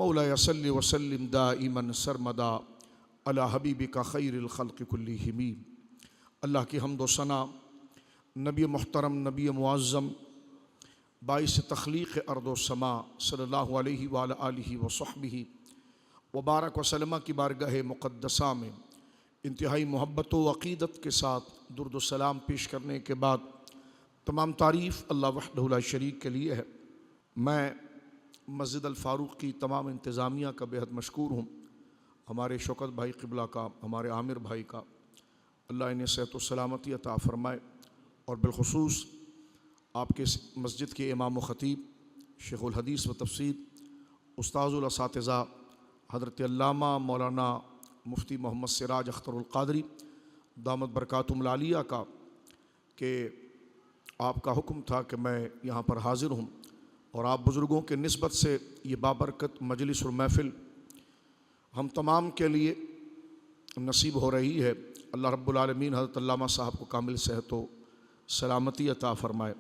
مولایا صلی وسلم دائما سرمدا علی حبیبک خیر الخلق کلہم۔ اللہ کی حمد و ثنا نبی محترم، نبی معظم، باعث تخلیق ارض و سما صلی اللہ علیہ وآلہ آلہ وصحبہ وبارک وسلم کی بارگاہ مقدسہ میں انتہائی محبت و عقیدت کے ساتھ درود و سلام پیش کرنے کے بعد تمام تعریف اللہ وحدہ لا شریک کے لیے ہے۔ میں مسجد الفاروق کی تمام انتظامیہ کا بہت مشکور ہوں، ہمارے شوکت بھائی قبلہ کا، ہمارے عامر بھائی کا، اللہ انہیں صحت و سلامتی عطا فرمائے، اور بالخصوص آپ کے مسجد کے امام و خطیب شیخ الحدیث و تفسیر استاذ الاساتذہ حضرت علامہ مولانا مفتی محمد سراج اختر القادری دامت برکاتہم العالیہ کا کہ آپ کا حکم تھا کہ میں یہاں پر حاضر ہوں، اور آپ بزرگوں کے نسبت سے یہ بابرکت مجلس اور محفل ہم تمام کے لیے نصیب ہو رہی ہے۔ اللہ رب العالمین حضرت علامہ صاحب کو کامل صحت و سلامتی عطا فرمائے،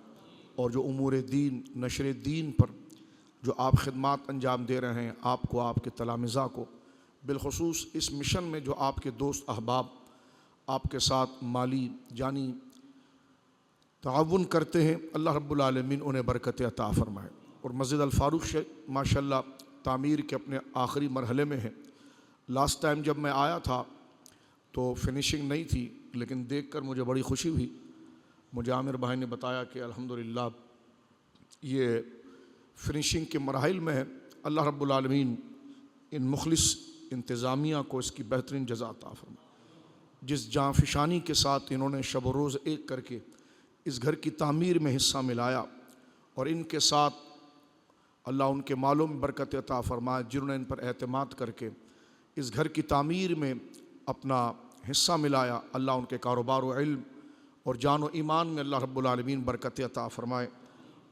اور جو امور دین، نشر دین پر جو آپ خدمات انجام دے رہے ہیں، آپ کو، آپ کے تلامذہ کو، بالخصوص اس مشن میں جو آپ کے دوست احباب آپ کے ساتھ مالی جانی تعاون کرتے ہیں، اللہ رب العالمین انہیں برکت عطا فرمائے۔ اور مسجد الفاروق ماشاءاللہ تعمیر کے اپنے آخری مرحلے میں ہے۔ لاسٹ ٹائم جب میں آیا تھا تو فنیشنگ نہیں تھی، لیکن دیکھ کر مجھے بڑی خوشی ہوئی۔ مجھے عامر بھائی نے بتایا کہ الحمدللہ یہ فنیشنگ کے مراحل میں ہے۔ اللہ رب العالمین ان مخلص انتظامیہ کو اس کی بہترین جزا عطا فرمائے، جس جاں فشانی کے ساتھ انہوں نے شب و روز ایک کر کے اس گھر کی تعمیر میں حصہ ملایا، اور ان کے ساتھ اللہ ان کے مالوں میں برکت عطا فرمائے، جنہوں نے ان پر اعتماد کر کے اس گھر کی تعمیر میں اپنا حصہ ملایا۔ اللہ ان کے کاروبار و علم اور جان و ایمان میں اللہ رب العالمین برکت عطا فرمائے،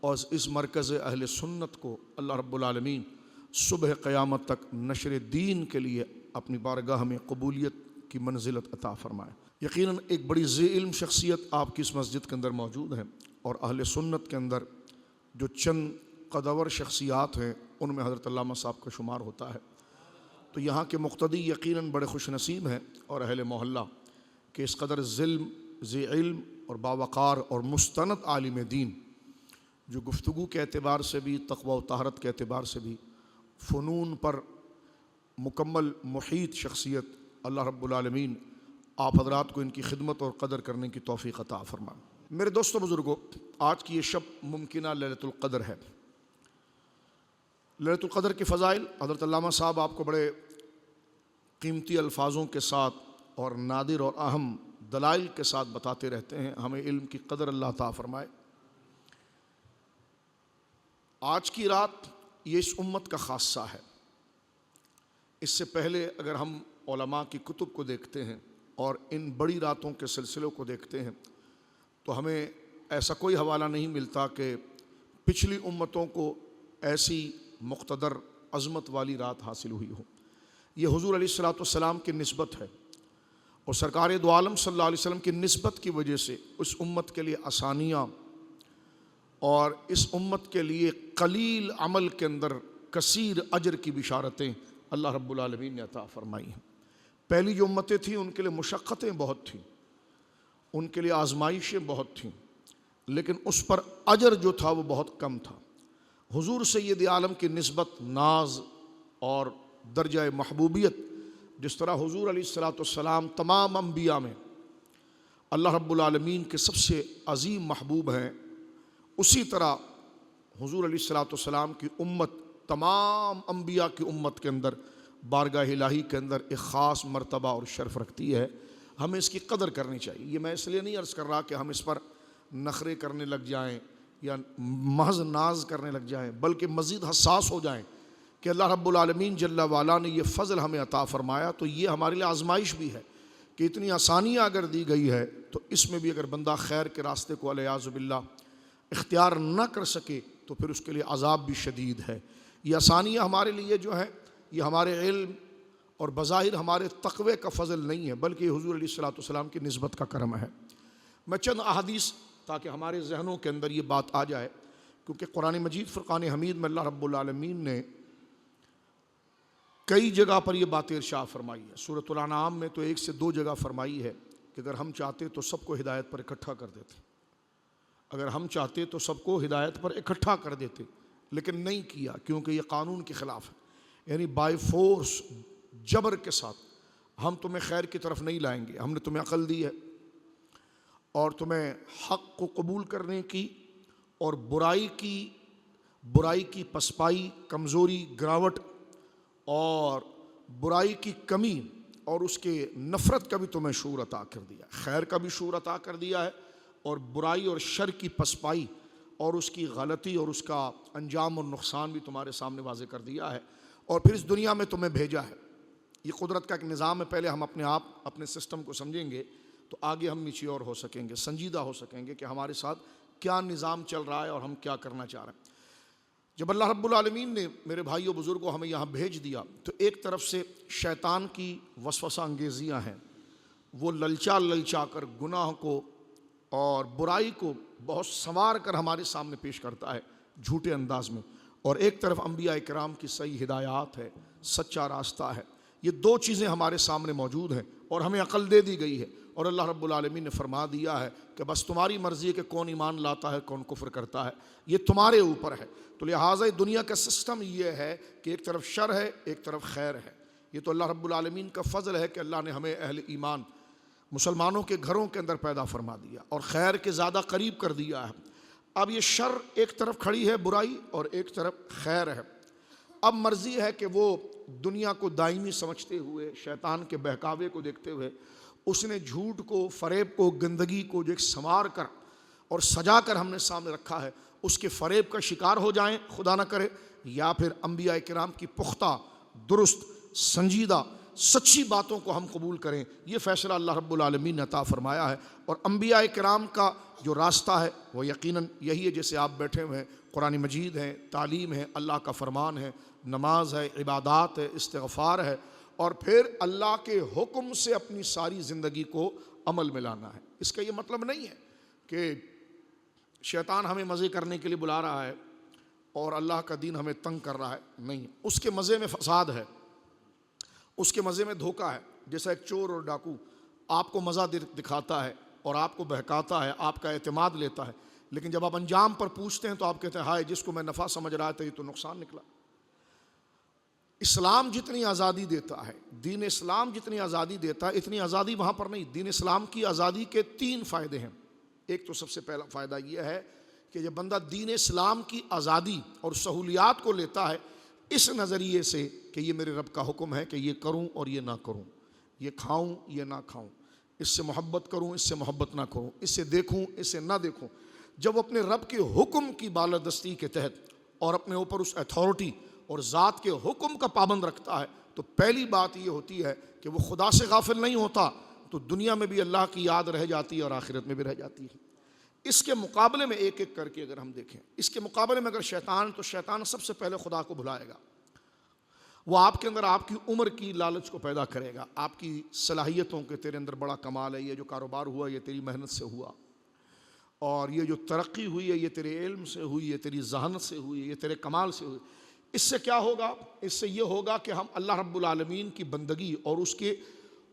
اور اس مرکز اہل سنت کو اللہ رب العالمین صبح قیامت تک نشر دین کے لیے اپنی بارگاہ میں قبولیت کی منزلت عطا فرمائے۔ یقیناً ایک بڑی ذی علم شخصیت آپ کی اس مسجد کے اندر موجود ہے، اور اہل سنت کے اندر جو چند قدور شخصیات ہیں ان میں حضرت علامہ صاحب کا شمار ہوتا ہے۔ تو یہاں کے مقتدی یقیناً بڑے خوش نصیب ہیں، اور اہل محلہ کہ اس قدر ذی علم اور باوقار اور مستند عالم دین، جو گفتگو کے اعتبار سے بھی، تقوی و طہارت کے اعتبار سے بھی، فنون پر مکمل محیط شخصیت، اللہ رب العالمین آپ حضرات کو ان کی خدمت اور قدر کرنے کی توفیق عطا فرمائے۔ میرے دوستو بزرگوں، آج کی یہ شب ممکنہ لیلۃ القدر ہے۔ لیلۃ القدر کے فضائل حضرت علامہ صاحب آپ کو بڑے قیمتی الفاظوں کے ساتھ اور نادر اور اہم دلائل کے ساتھ بتاتے رہتے ہیں۔ ہمیں علم کی قدر اللہ عطا فرمائے۔ آج کی رات یہ اس امت کا خاصہ ہے۔ اس سے پہلے اگر ہم علماء کی کتب کو دیکھتے ہیں اور ان بڑی راتوں کے سلسلوں کو دیکھتے ہیں تو ہمیں ایسا کوئی حوالہ نہیں ملتا کہ پچھلی امتوں کو ایسی مقتدر عظمت والی رات حاصل ہوئی ہو۔ یہ حضور علیہ الصلوۃ والسلام کی نسبت ہے، اور سرکار دو عالم صلی اللہ علیہ وسلم کی نسبت کی وجہ سے اس امت کے لیے آسانیاں اور اس امت کے لیے قلیل عمل کے اندر کثیر اجر کی بشارتیں اللہ رب العالمین نے عطا فرمائی ہیں۔ پہلی جو امتیں تھیں ان کے لیے مشقتیں بہت تھیں، ان کے لیے آزمائشیں بہت تھیں، لیکن اس پر اجر جو تھا وہ بہت کم تھا۔ حضور سید عالم کی نسبت، ناز اور درجہ محبوبیت، جس طرح حضور علیہ الصلوۃ والسلام تمام انبیاء میں اللہ رب العالمین کے سب سے عظیم محبوب ہیں، اسی طرح حضور علیہ الصلوۃ والسلام کی امت تمام انبیاء کی امت کے اندر بارگاہ الہی کے اندر ایک خاص مرتبہ اور شرف رکھتی ہے۔ ہمیں اس کی قدر کرنی چاہیے۔ یہ میں اس لیے نہیں عرض کر رہا کہ ہم اس پر نخرے کرنے لگ جائیں یا محض ناز کرنے لگ جائیں، بلکہ مزید حساس ہو جائیں کہ اللہ رب العالمین جل وعلا نے یہ فضل ہمیں عطا فرمایا، تو یہ ہمارے لیے آزمائش بھی ہے کہ اتنی آسانیاں اگر دی گئی ہے تو اس میں بھی اگر بندہ خیر کے راستے کو والعیاذ باللہ اختیار نہ کر سکے تو پھر اس کے لیے عذاب بھی شدید ہے۔ یہ آسانیاں ہمارے لیے جو ہیں یہ ہمارے علم اور بظاہر ہمارے تقوی کا فضل نہیں ہے، بلکہ یہ حضور علیہ الصلوۃ والسلام کی نسبت کا کرم ہے۔ میں چند احادیث تاکہ ہمارے ذہنوں کے اندر یہ بات آ جائے، کیونکہ قرآن مجید فرقان حمید میں اللہ رب العالمین نے کئی جگہ پر یہ بات ارشاد فرمائی ہے. سورۃ الانعام میں تو 1 سے 2 جگہ فرمائی ہے کہ اگر ہم چاہتے تو سب کو ہدایت پر اکٹھا کر دیتے، اگر ہم چاہتے تو سب کو ہدایت پر اکٹھا کر دیتے، لیکن نہیں کیا کیونکہ یہ قانون کے خلاف ہے. یعنی بائی فورس، جبر کے ساتھ ہم تمہیں خیر کی طرف نہیں لائیں گے. ہم نے تمہیں عقل دی ہے اور تمہیں حق کو قبول کرنے کی اور برائی کی پسپائی، کمزوری، گراوٹ اور برائی کی کمی اور اس کے نفرت کا بھی تمہیں شعور عطا کر دیا ہے. خیر کا بھی شعور عطا کر دیا ہے اور برائی اور شر کی پسپائی اور اس کی غلطی اور اس کا انجام اور نقصان بھی تمہارے سامنے واضح کر دیا ہے. اور پھر اس دنیا میں تمہیں بھیجا ہے. یہ قدرت کا ایک نظام ہے. پہلے ہم اپنے سسٹم کو سمجھیں گے تو آگے ہم میچیور ہو سکیں گے، سنجیدہ ہو سکیں گے کہ ہمارے ساتھ کیا نظام چل رہا ہے اور ہم کیا کرنا چاہ رہے ہیں. جب اللہ رب العالمین نے میرے بھائیوں بزرگوں ہمیں یہاں بھیج دیا تو ایک طرف سے شیطان کی وسوسہ انگیزیاں ہیں، وہ للچا کر گناہ کو اور برائی کو بہت سنوار کر ہمارے سامنے پیش کرتا ہے جھوٹے انداز میں، اور ایک طرف انبیاء کرام کی صحیح ہدایات ہے، سچا راستہ ہے. یہ 2 چیزیں ہمارے سامنے موجود ہیں اور ہمیں عقل دے دی گئی ہے، اور اللہ رب العالمین نے فرما دیا ہے کہ بس تمہاری مرضی ہے کہ کون ایمان لاتا ہے، کون کفر کرتا ہے، یہ تمہارے اوپر ہے. تو لہٰذا دنیا کا سسٹم یہ ہے کہ ایک طرف شر ہے، ایک طرف خیر ہے. یہ تو اللہ رب العالمین کا فضل ہے کہ اللہ نے ہمیں اہل ایمان مسلمانوں کے گھروں کے اندر پیدا فرما دیا اور خیر کے زیادہ قریب کر دیا ہے. اب یہ شر ایک طرف کھڑی ہے برائی اور ایک طرف خیر ہے. اب مرضی ہے کہ وہ دنیا کو دائمی سمجھتے ہوئے، شیطان کے بہکاوے کو دیکھتے ہوئے، اس نے جھوٹ کو، فریب کو، گندگی کو جو ایک سنوار کر اور سجا کر ہم نے سامنے رکھا ہے، اس کے فریب کا شکار ہو جائیں خدا نہ کرے، یا پھر انبیاء کرام کی پختہ، درست، سنجیدہ، سچی باتوں کو ہم قبول کریں. یہ فیصلہ اللہ رب العالمین نے عطا فرمایا ہے. اور انبیاء کرام کا جو راستہ ہے وہ یقیناً یہی ہے جیسے آپ بیٹھے ہوئے ہیں. قرآن مجید ہے، تعلیم ہے، اللہ کا فرمان ہے، نماز ہے، عبادات ہے، استغفار ہے، اور پھر اللہ کے حکم سے اپنی ساری زندگی کو عمل میں لانا ہے. اس کا یہ مطلب نہیں ہے کہ شیطان ہمیں مزے کرنے کے لیے بلا رہا ہے اور اللہ کا دین ہمیں تنگ کر رہا ہے. نہیں، اس کے مزے میں فساد ہے، اس کے مزے میں دھوکہ ہے. جیسا ایک چور اور ڈاکو آپ کو مزہ دکھاتا ہے اور آپ کو بہکاتا ہے، آپ کا اعتماد لیتا ہے، لیکن جب آپ انجام پر پوچھتے ہیں تو آپ کہتے ہیں ہائے، جس کو میں نفع سمجھ رہا تھا یہ تو نقصان نکلا. اسلام جتنی آزادی دیتا ہے، دین اسلام جتنی آزادی دیتا ہے، اتنی آزادی وہاں پر نہیں. دین اسلام کی آزادی کے 3 فائدے ہیں. ایک تو سب سے پہلا فائدہ یہ ہے کہ جب بندہ دین اسلام کی آزادی اور سہولیات کو لیتا ہے اس نظریے سے کہ یہ میرے رب کا حکم ہے کہ یہ کروں اور یہ نہ کروں، یہ کھاؤں یہ نہ کھاؤں، اس سے محبت کروں اس سے محبت نہ کروں، اس سے دیکھوں اس سے نہ دیکھوں، جب وہ اپنے رب کے حکم کی بالادستی کے تحت اور اپنے اوپر اس اتھارٹی اور ذات کے حکم کا پابند رکھتا ہے تو پہلی بات یہ ہوتی ہے کہ وہ خدا سے غافل نہیں ہوتا، تو دنیا میں بھی اللہ کی یاد رہ جاتی ہے اور آخرت میں بھی رہ جاتی ہے. اس کے مقابلے میں ایک ایک کر کے اگر ہم دیکھیں، اس کے مقابلے میں اگر شیطان، تو شیطان سب سے پہلے خدا کو بھلائے گا. وہ آپ کے اندر آپ کی عمر کی لالچ کو پیدا کرے گا، آپ کی صلاحیتوں کے، تیرے اندر بڑا کمال ہے، یہ جو کاروبار ہوا یہ تیری محنت سے ہوا، اور یہ جو ترقی ہوئی ہے یہ تیرے علم سے ہوئی ہے، تیری ذہانت سے ہوئی ہے، یہ تیرے کمال سے ہوئی. اس سے کیا ہوگا؟ اس سے یہ ہوگا کہ ہم اللہ رب العالمین کی بندگی اور اس کے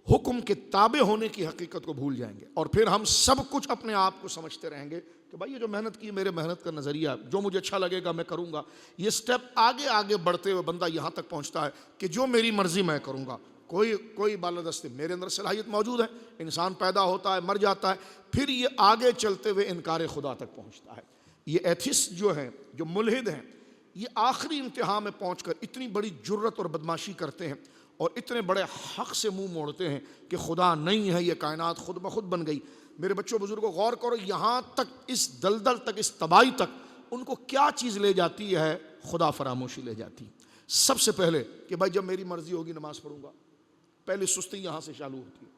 حکم کے تابع ہونے کی حقیقت کو بھول جائیں گے، اور پھر ہم سب کچھ اپنے آپ کو سمجھتے رہیں گے کہ بھائی یہ جو محنت کی میرے محنت کا نظریہ، جو مجھے اچھا لگے گا میں کروں گا. یہ سٹیپ آگے آگے بڑھتے ہوئے بندہ یہاں تک پہنچتا ہے کہ جو میری مرضی میں کروں گا. کوئی بالادستی، میرے اندر صلاحیت موجود ہے، انسان پیدا ہوتا ہے مر جاتا ہے، پھر یہ آگے چلتے ہوئے انکار خدا تک پہنچتا ہے. یہ ایتھسٹ جو ہیں، جو ملحد ہیں، یہ آخری انتہا میں پہنچ کر اتنی بڑی جرت اور بدماشی کرتے ہیں اور اتنے بڑے حق سے منہ موڑتے ہیں کہ خدا نہیں ہے، یہ کائنات خود بخود بن گئی. میرے بچوں بزرگوں غور کرو، یہاں تک، اس دلدل تک، اس تباہی تک ان کو کیا چیز لے جاتی ہے؟ خدا فراموشی لے جاتی. سب سے پہلے کہ بھائی جب میری مرضی ہوگی نماز پڑھوں گا. پہلی سستی یہاں سے چالو ہوتی ہے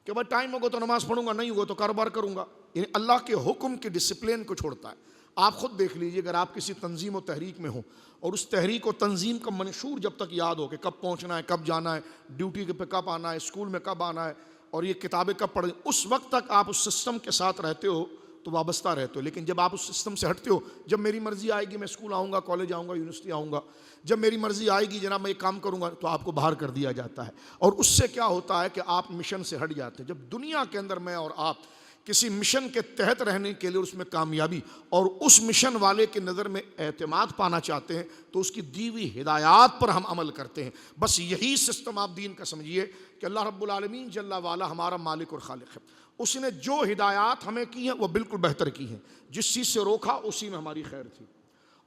کہ بھائی ٹائم ہوگا تو نماز پڑھوں گا، نہیں ہوگا تو کاروبار کروں گا. یعنی اللہ کے حکم کے ڈسپلن کو چھوڑتا ہے. آپ خود دیکھ لیجئے، اگر آپ کسی تنظیم و تحریک میں ہوں اور اس تحریک و تنظیم کا منشور جب تک یاد ہو کہ کب پہنچنا ہے، کب جانا ہے، ڈیوٹی پہ کب آنا ہے، اسکول میں کب آنا ہے، اور یہ کتابیں کب پڑھیں، اس وقت تک آپ اس سسٹم کے ساتھ رہتے ہو تو وابستہ رہتے ہو. لیکن جب آپ اس سسٹم سے ہٹتے ہو، جب میری مرضی آئے گی میں اسکول آؤں گا، کالج آؤں گا، یونیورسٹی آؤں گا، جب میری مرضی آئے گی جناب میں یہ کام کروں گا، تو آپ کو باہر کر دیا جاتا ہے. اور اس سے کیا ہوتا ہے کہ آپ مشن سے ہٹ جاتے ہیں. جب دنیا کے اندر میں اور آپ کسی مشن کے تحت رہنے کے لیے، اس میں کامیابی اور اس مشن والے کی نظر میں اعتماد پانا چاہتے ہیں، تو اس کی دی ہوئی ہدایات پر ہم عمل کرتے ہیں. بس یہی سسٹم آپ دین کا سمجھیے کہ اللہ رب العالمین جل وعلا ہمارا مالک اور خالق ہے. اس نے جو ہدایات ہمیں کی ہیں وہ بالکل بہتر کی ہیں. جس چیز سے روکا اسی میں ہماری خیر تھی،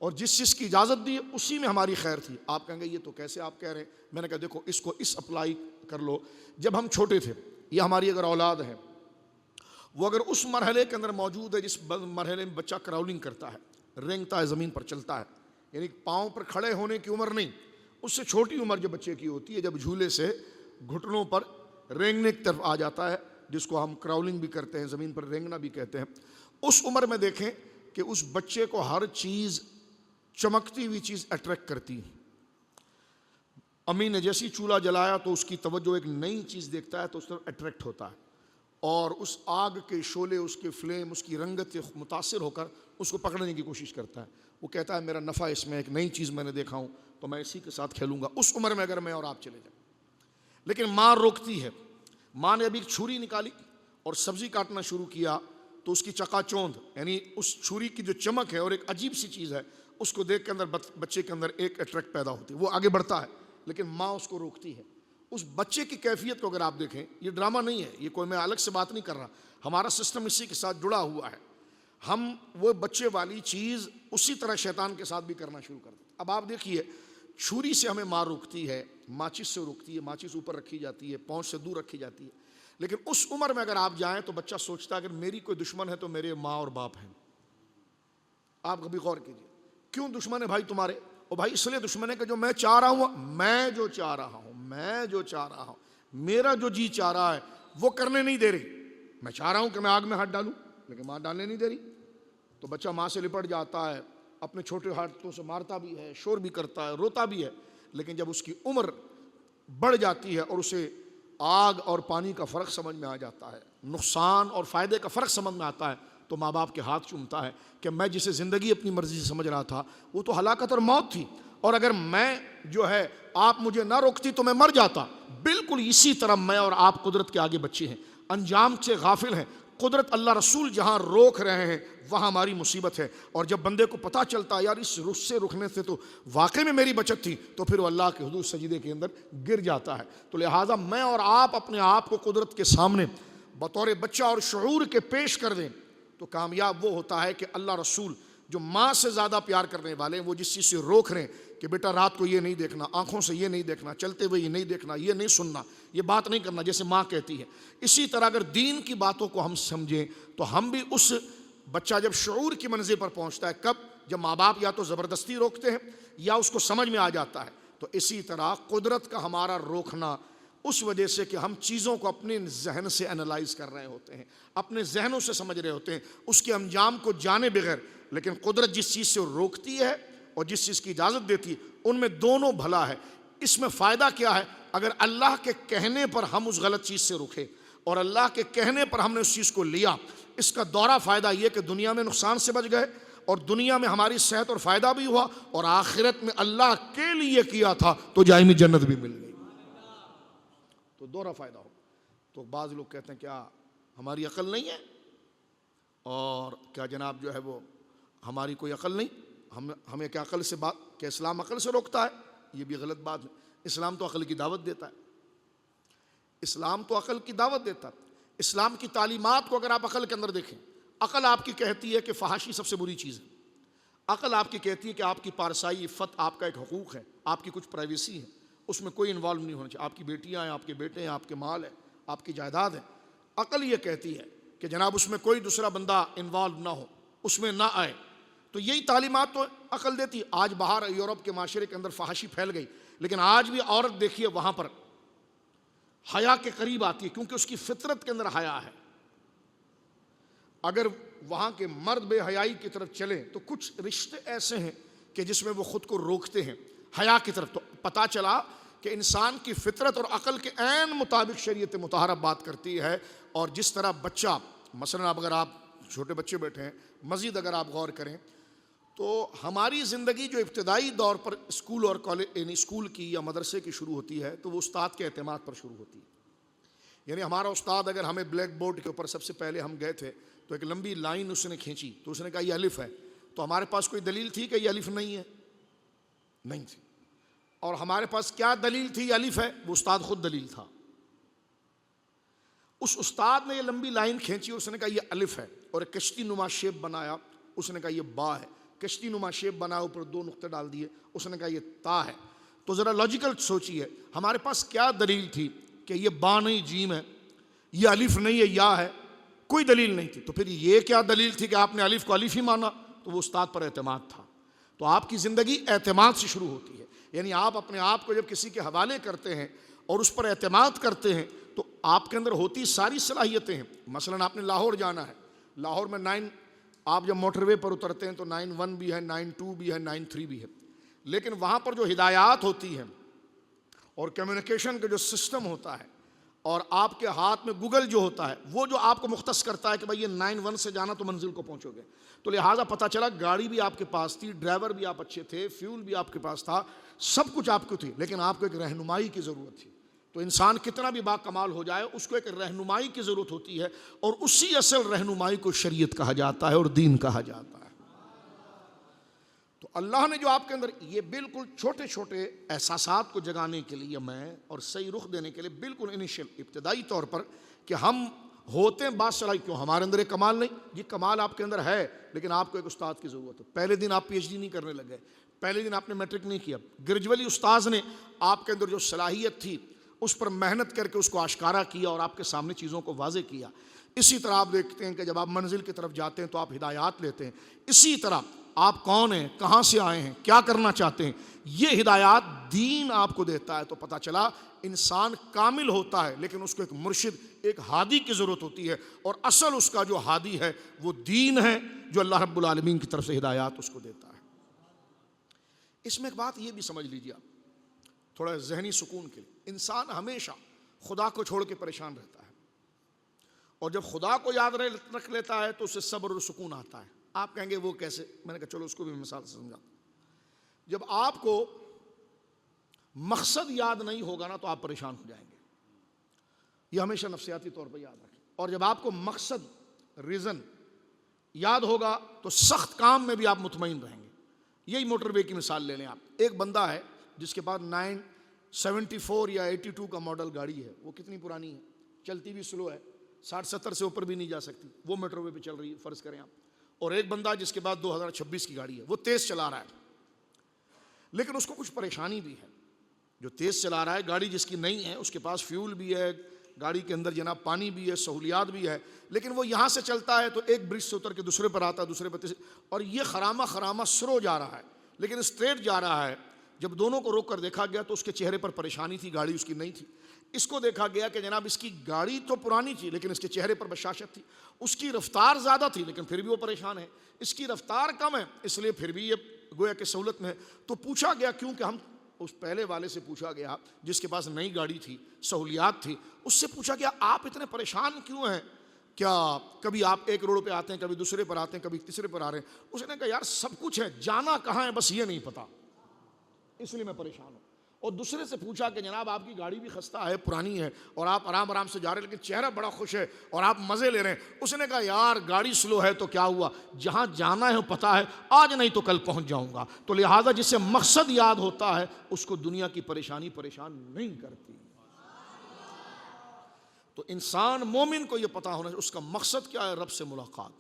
اور جس چیز کی اجازت دی اسی میں ہماری خیر تھی. آپ کہیں گے یہ تو کیسے آپ کہہ رہے ہیں؟ میں نے کہا دیکھو اس کو اس اپلائی کر لو. جب ہم چھوٹے تھے، یہ ہماری اگر اولاد ہے، وہ اگر اس مرحلے کے اندر موجود ہے جس مرحلے میں بچہ کراؤلنگ کرتا ہے، رینگتا ہے، زمین پر چلتا ہے، یعنی پاؤں پر کھڑے ہونے کی عمر نہیں، اس سے چھوٹی عمر جو بچے کی ہوتی ہے، جب جھولے سے گھٹنوں پر رینگنے کی طرف آ جاتا ہے، جس کو ہم کراؤلنگ بھی کرتے ہیں، زمین پر رینگنا بھی کہتے ہیں، اس عمر میں دیکھیں کہ اس بچے کو ہر چیز، چمکتی ہوئی چیز اٹریکٹ کرتی ہے. امی نے جیسی چولہا جلایا تو اس کی توجہ ایک نئی چیز دیکھتا ہے تو اس طرف اٹریکٹ ہوتا ہے، اور اس آگ کے شعلے، اس کے فلیم، اس کی رنگت سے متاثر ہو کر اس کو پکڑنے کی کوشش کرتا ہے. وہ کہتا ہے میرا نفع اس میں، ایک نئی چیز میں نے دیکھا ہوں تو میں اسی کے ساتھ کھیلوں گا. اس عمر میں اگر میں اور آپ چلے جائیں، لیکن ماں روکتی ہے. ماں نے ابھی ایک چھری نکالی اور سبزی کاٹنا شروع کیا تو اس کی چکا چوند، یعنی اس چھری کی جو چمک ہے اور ایک عجیب سی چیز ہے، اس کو دیکھ کے اندر بچے کے اندر ایک اٹریکٹ پیدا ہوتی ہے، وہ آگے بڑھتا ہے، لیکن ماں اس کو روکتی ہے. اس بچے کی کیفیت کو اگر آپ دیکھیں، یہ ڈرامہ نہیں ہے، یہ کوئی میں الگ سے بات نہیں کر رہا، ہمارا سسٹم اسی کے ساتھ جڑا ہوا ہے. ہم وہ بچے والی چیز اسی طرح شیطان کے ساتھ بھی کرنا شروع کر دیتے. اب آپ دیکھیے، چھری سے ہمیں ماں روکتی ہے، ماچس سے روکتی ہے، ماچس اوپر رکھی جاتی ہے، پہنچ سے دور رکھی جاتی ہے. لیکن اس عمر میں اگر آپ جائیں تو بچہ سوچتا ہے اگر میری کوئی دشمن ہے تو میرے ماں اور باپ ہیں. آپ کبھی غور کیجیے، کیوں دشمن ہے بھائی تمہارے؟ اور بھائی اس لیے دشمن ہے کہ جو میں چاہ رہا ہوں، میں جو چاہ رہا ہوں، میرا جو جی چاہ رہا ہے وہ کرنے نہیں دے رہی. میں چاہ رہا ہوں کہ میں آگ میں ہاتھ ڈالوں، لیکن ماں ڈالنے نہیں دے رہی. تو بچہ ماں سے لپٹ جاتا ہے، اپنے چھوٹے ہاتھوں سے مارتا بھی ہے، شور بھی کرتا ہے، روتا بھی ہے. لیکن جب اس کی عمر بڑھ جاتی ہے اور اسے آگ اور پانی کا فرق سمجھ میں آ جاتا ہے، نقصان اور فائدے کا فرق سمجھ میں آتا ہے، تو ماں باپ کے ہاتھ چومتا ہے کہ میں جسے زندگی اپنی مرضی سے سمجھ رہا تھا وہ تو ہلاکت اور موت تھی، اور اگر میں جو ہے آپ مجھے نہ روکتی تو میں مر جاتا. بالکل اسی طرح میں اور آپ قدرت کے آگے بچے ہیں، انجام سے غافل ہیں. قدرت، اللہ رسول جہاں روک رہے ہیں وہاں ہماری مصیبت ہے. اور جب بندے کو پتہ چلتا ہے یار اس رخ سے رکنے سے تو واقعی میں میری بچت تھی، تو پھر وہ اللہ کے حضور سجدے کے اندر گر جاتا ہے. تو لہٰذا میں اور آپ اپنے آپ کو قدرت کے سامنے بطور بچہ اور شعور کے پیش کر دیں تو کامیاب وہ ہوتا ہے کہ اللہ رسول جو ماں سے زیادہ پیار کرنے والے ہیں، وہ جس چیز سے روک رہے ہیں کہ بیٹا رات کو یہ نہیں دیکھنا، آنکھوں سے یہ نہیں دیکھنا، چلتے ہوئے یہ نہیں دیکھنا، یہ نہیں سننا، یہ بات نہیں کرنا، جیسے ماں کہتی ہے. اسی طرح اگر دین کی باتوں کو ہم سمجھیں تو ہم بھی اس بچہ جب شعور کی منزل پر پہنچتا ہے، کب؟ جب ماں باپ یا تو زبردستی روکتے ہیں یا اس کو سمجھ میں آ جاتا ہے. تو اسی طرح قدرت کا ہمارا روکنا اس وجہ سے کہ ہم چیزوں کو اپنے ذہن سے انالائز کر رہے ہوتے ہیں، اپنے ذہنوں سے سمجھ رہے ہوتے ہیں، اس کے انجام کو جانے بغیر. لیکن قدرت جس چیز سے روکتی ہے اور جس چیز کی اجازت دیتی ہے ان میں دونوں بھلا ہے. اس میں فائدہ کیا ہے؟ اگر اللہ کے کہنے پر ہم اس غلط چیز سے رکے اور اللہ کے کہنے پر ہم نے اس چیز کو لیا، اس کا دورہ فائدہ یہ کہ دنیا میں نقصان سے بچ گئے، اور دنیا میں ہماری صحت اور فائدہ بھی ہوا، اور آخرت میں اللہ کے لیے کیا تھا تو دائمی جنت بھی مل گئی. تو دورہ فائدہ ہو. تو بعض لوگ کہتے ہیں کیا ہماری عقل نہیں ہے، اور کیا جناب جو ہے وہ ہماری کوئی عقل نہیں، ہمیں کیا عقل سے بات، کہ اسلام عقل سے روکتا ہے؟ یہ بھی غلط بات ہے. اسلام تو عقل کی دعوت دیتا ہے، اسلام تو عقل کی دعوت دیتا ہے. اسلام کی تعلیمات کو اگر آپ عقل کے اندر دیکھیں، عقل آپ کی کہتی ہے کہ فحاشی سب سے بری چیز ہے. عقل آپ کی کہتی ہے کہ آپ کی پارسائی، عفت آپ کا ایک حقوق ہے، آپ کی کچھ پرائیویسی ہے، اس میں کوئی انوالو نہیں ہونا چاہیے. آپ کی بیٹیاں ہیں، آپ کے بیٹے ہیں، آپ کے مال ہے، آپ کی جائیداد ہے. عقل یہ کہتی ہے کہ جناب اس میں کوئی دوسرا بندہ انوالو نہ ہو، اس میں نہ آئے. تو یہی تعلیمات تو عقل دیتی. آج باہر یورپ کے معاشرے کے اندر فحاشی پھیل گئی، لیکن آج بھی عورت دیکھیے وہاں پر حیا کے قریب آتی ہے، کیونکہ اس کی فطرت کے اندر حیا ہے. اگر وہاں کے مرد بے حیائی کی طرف چلیں تو کچھ رشتے ایسے ہیں کہ جس میں وہ خود کو روکتے ہیں حیا کی طرف. تو پتہ چلا کہ انسان کی فطرت اور عقل کے عین مطابق شریعت مطہرہ بات کرتی ہے. اور جس طرح بچہ، مثلا اگر آپ چھوٹے بچے بیٹھے ہیں، مزید اگر آپ غور کریں تو ہماری زندگی جو ابتدائی دور پر اسکول اور کالج یعنی اسکول کی یا مدرسے کی شروع ہوتی ہے تو وہ استاد کے اعتماد پر شروع ہوتی ہے. یعنی ہمارا استاد اگر ہمیں بلیک بورڈ کے اوپر سب سے پہلے ہم گئے تھے تو ایک لمبی لائن اس نے کھینچی تو اس نے کہا یہ الف ہے، تو ہمارے پاس کوئی دلیل تھی کہ یہ الف نہیں ہے؟ نہیں تھی. اور ہمارے پاس کیا دلیل تھی یہ الف ہے؟ وہ استاد خود دلیل تھا. اس استاد نے یہ لمبی لائن کھینچی، اس نے کہا یہ الف ہے، اور ایک کشتی نما شیپ بنایا، اس نے کہا یہ با ہے. کشتی نما شیپ بنایا، اوپر 2 نقطے ڈال دیے، اس نے کہا یہ تا ہے. تو ذرا لاجیکل سوچیے، ہمارے پاس کیا دلیل تھی کہ یہ با نہیں جیم ہے، یہ الف نہیں ہے یا ہے؟ کوئی دلیل نہیں تھی. تو پھر یہ کیا دلیل تھی کہ آپ نے الف کو الف ہی مانا؟ تو وہ استاد پر اعتماد تھا. تو آپ کی زندگی اعتماد سے شروع ہوتی ہے. یعنی آپ اپنے آپ کو جب کسی کے حوالے کرتے ہیں اور اس پر اعتماد کرتے ہیں تو آپ کے اندر ہوتی ساری صلاحیتیں ہیں. مثلا آپ نے لاہور جانا ہے، لاہور میں 9 آپ جب موٹر وے پر اترتے ہیں تو 9-1 بھی ہے، 9-2 بھی ہے، 9-3 بھی ہے. لیکن وہاں پر جو ہدایات ہوتی ہیں اور کمیونیکیشن کا جو سسٹم ہوتا ہے اور آپ کے ہاتھ میں گوگل جو ہوتا ہے وہ جو آپ کو مختص کرتا ہے کہ بھائی یہ 9-1 سے جانا تو منزل کو پہنچو گے. تو لہٰذا پتہ چلا گاڑی بھی آپ کے پاس تھی، ڈرائیور بھی آپ اچھے تھے، فیول بھی آپ کے پاس تھا، سب کچھ آپ کو تھی، لیکن آپ کو ایک رہنمائی کی ضرورت تھی. تو انسان کتنا بھی با کمال ہو جائے اس کو ایک رہنمائی کی ضرورت ہوتی ہے، اور اسی اصل رہنمائی کو شریعت کہا جاتا ہے اور دین کہا جاتا ہے. تو اللہ نے جو آپ کے اندر یہ بالکل چھوٹے چھوٹے احساسات کو جگانے کے لیے میں اور صحیح رخ دینے کے لیے بالکل انیشیل ابتدائی طور پر کہ ہم ہوتے ہیں باصلاحیت، کیوں ہمارے اندر ایک کمال نہیں؟ یہ کمال آپ کے اندر ہے، لیکن آپ کو ایک استاد کی ضرورت ہے. پہلے دن آپ پی ایچ ڈی نہیں کرنے لگے، پہلے دن آپ نے میٹرک نہیں کیا، گریجولی استاذ نے آپ کے اندر جو صلاحیت تھی اس پر محنت کر کے اس کو آشکارا کیا اور آپ کے سامنے چیزوں کو واضح کیا. اسی طرح آپ دیکھتے ہیں کہ جب آپ منزل کی طرف جاتے ہیں تو آپ ہدایات لیتے ہیں. اسی طرح آپ کون ہیں، کہاں سے آئے ہیں، کیا کرنا چاہتے ہیں، یہ ہدایات دین آپ کو دیتا ہے. تو پتہ چلا انسان کامل ہوتا ہے لیکن اس کو ایک مرشد، ایک ہادی کی ضرورت ہوتی ہے، اور اصل اس کا جو ہادی ہے وہ دین ہے جو اللہ رب العالمین کی طرف سے ہدایات اس کو دیتا ہے. اس میں ایک بات یہ بھی سمجھ لیجیے آپ تھوڑا ذہنی سکون کے لیے، انسان ہمیشہ خدا کو چھوڑ کے پریشان رہتا ہے، اور جب خدا کو یاد رکھ لیتا ہے تو اسے صبر اور سکون آتا ہے. آپ کہیں گے وہ کیسے؟ میں نے کہا چلو اس کو بھی مثال سے سمجھا. جب آپ کو مقصد یاد نہیں ہوگا نا تو آپ پریشان ہو جائیں گے. یہ ہمیشہ نفسیاتی طور پر یاد رکھیں. اور جب آپ کو مقصد ریزن یاد ہوگا تو سخت کام میں بھی آپ مطمئن رہیں گے. یہی موٹر وے کی مثال لے لیں آپ. ایک بندہ ہے جس کے پاس 974 یا 82 کا ماڈل گاڑی ہے، وہ کتنی پرانی ہے، چلتی بھی سلو ہے، 60-70 سے اوپر بھی نہیں جا سکتی، وہ موٹر وے پہ چل رہی ہے فرض کریں آپ. اور ایک بندہ جس کے بعد 2026 کی گاڑی ہے، وہ تیز چلا رہا ہے، لیکن اس کو کچھ پریشانی بھی ہے. جو تیز چلا رہا ہے، گاڑی جس کی نہیں ہے، اس کے پاس فیول بھی ہے، گاڑی کے اندر جناب پانی بھی ہے، سہولیات بھی ہے، لیکن وہ یہاں سے چلتا ہے تو ایک برج سے اتر کے دوسرے پر آتا ہے، دوسرے پر تیسرے، اور یہ خرامہ سرو جا رہا ہے لیکن اسٹریٹ جا رہا ہے. جب دونوں کو روک کر دیکھا گیا تو اس کے چہرے پر پریشانی تھی، گاڑی اس کی نہیں تھی. اس کو دیکھا گیا کہ جناب اس کی گاڑی تو پرانی تھی لیکن اس کے چہرے پر بشاشت تھی. اس کی رفتار زیادہ تھی لیکن پھر بھی وہ پریشان ہے. اس کی رفتار کم ہے اس لیے پھر بھی یہ گویا کہ سہولت میں ہے. تو پوچھا گیا، کیونکہ ہم اس پہلے والے سے پوچھا گیا جس کے پاس نئی گاڑی تھی، سہولیات تھی، اس سے پوچھا گیا آپ اتنے پریشان کیوں ہیں؟ کیا کبھی آپ ایک روڈ پہ آتے ہیں، کبھی دوسرے پر آتے ہیں، کبھی تیسرے پر آ رہے ہیں؟ اس نے کہا یار سب کچھ ہے، جانا کہاں ہے بس یہ نہیں پتا، اس لیے میں پریشان ہوں. اور دوسرے سے پوچھا کہ جناب آپ کی گاڑی بھی خستہ ہے، پرانی ہے، اور آپ آرام سے جا رہے ہیں لیکن چہرہ بڑا خوش ہے اور آپ مزے لے رہے ہیں. اس نے کہا یار گاڑی سلو ہے تو کیا ہوا، جہاں جانا ہے پتہ ہے، آج نہیں تو کل پہنچ جاؤں گا. تو لہٰذا جسے مقصد یاد ہوتا ہے اس کو دنیا کی پریشانی پریشان نہیں کرتی. تو انسان مومن کو یہ پتہ ہونا چاہیے اس کا مقصد کیا ہے، رب سے ملاقات.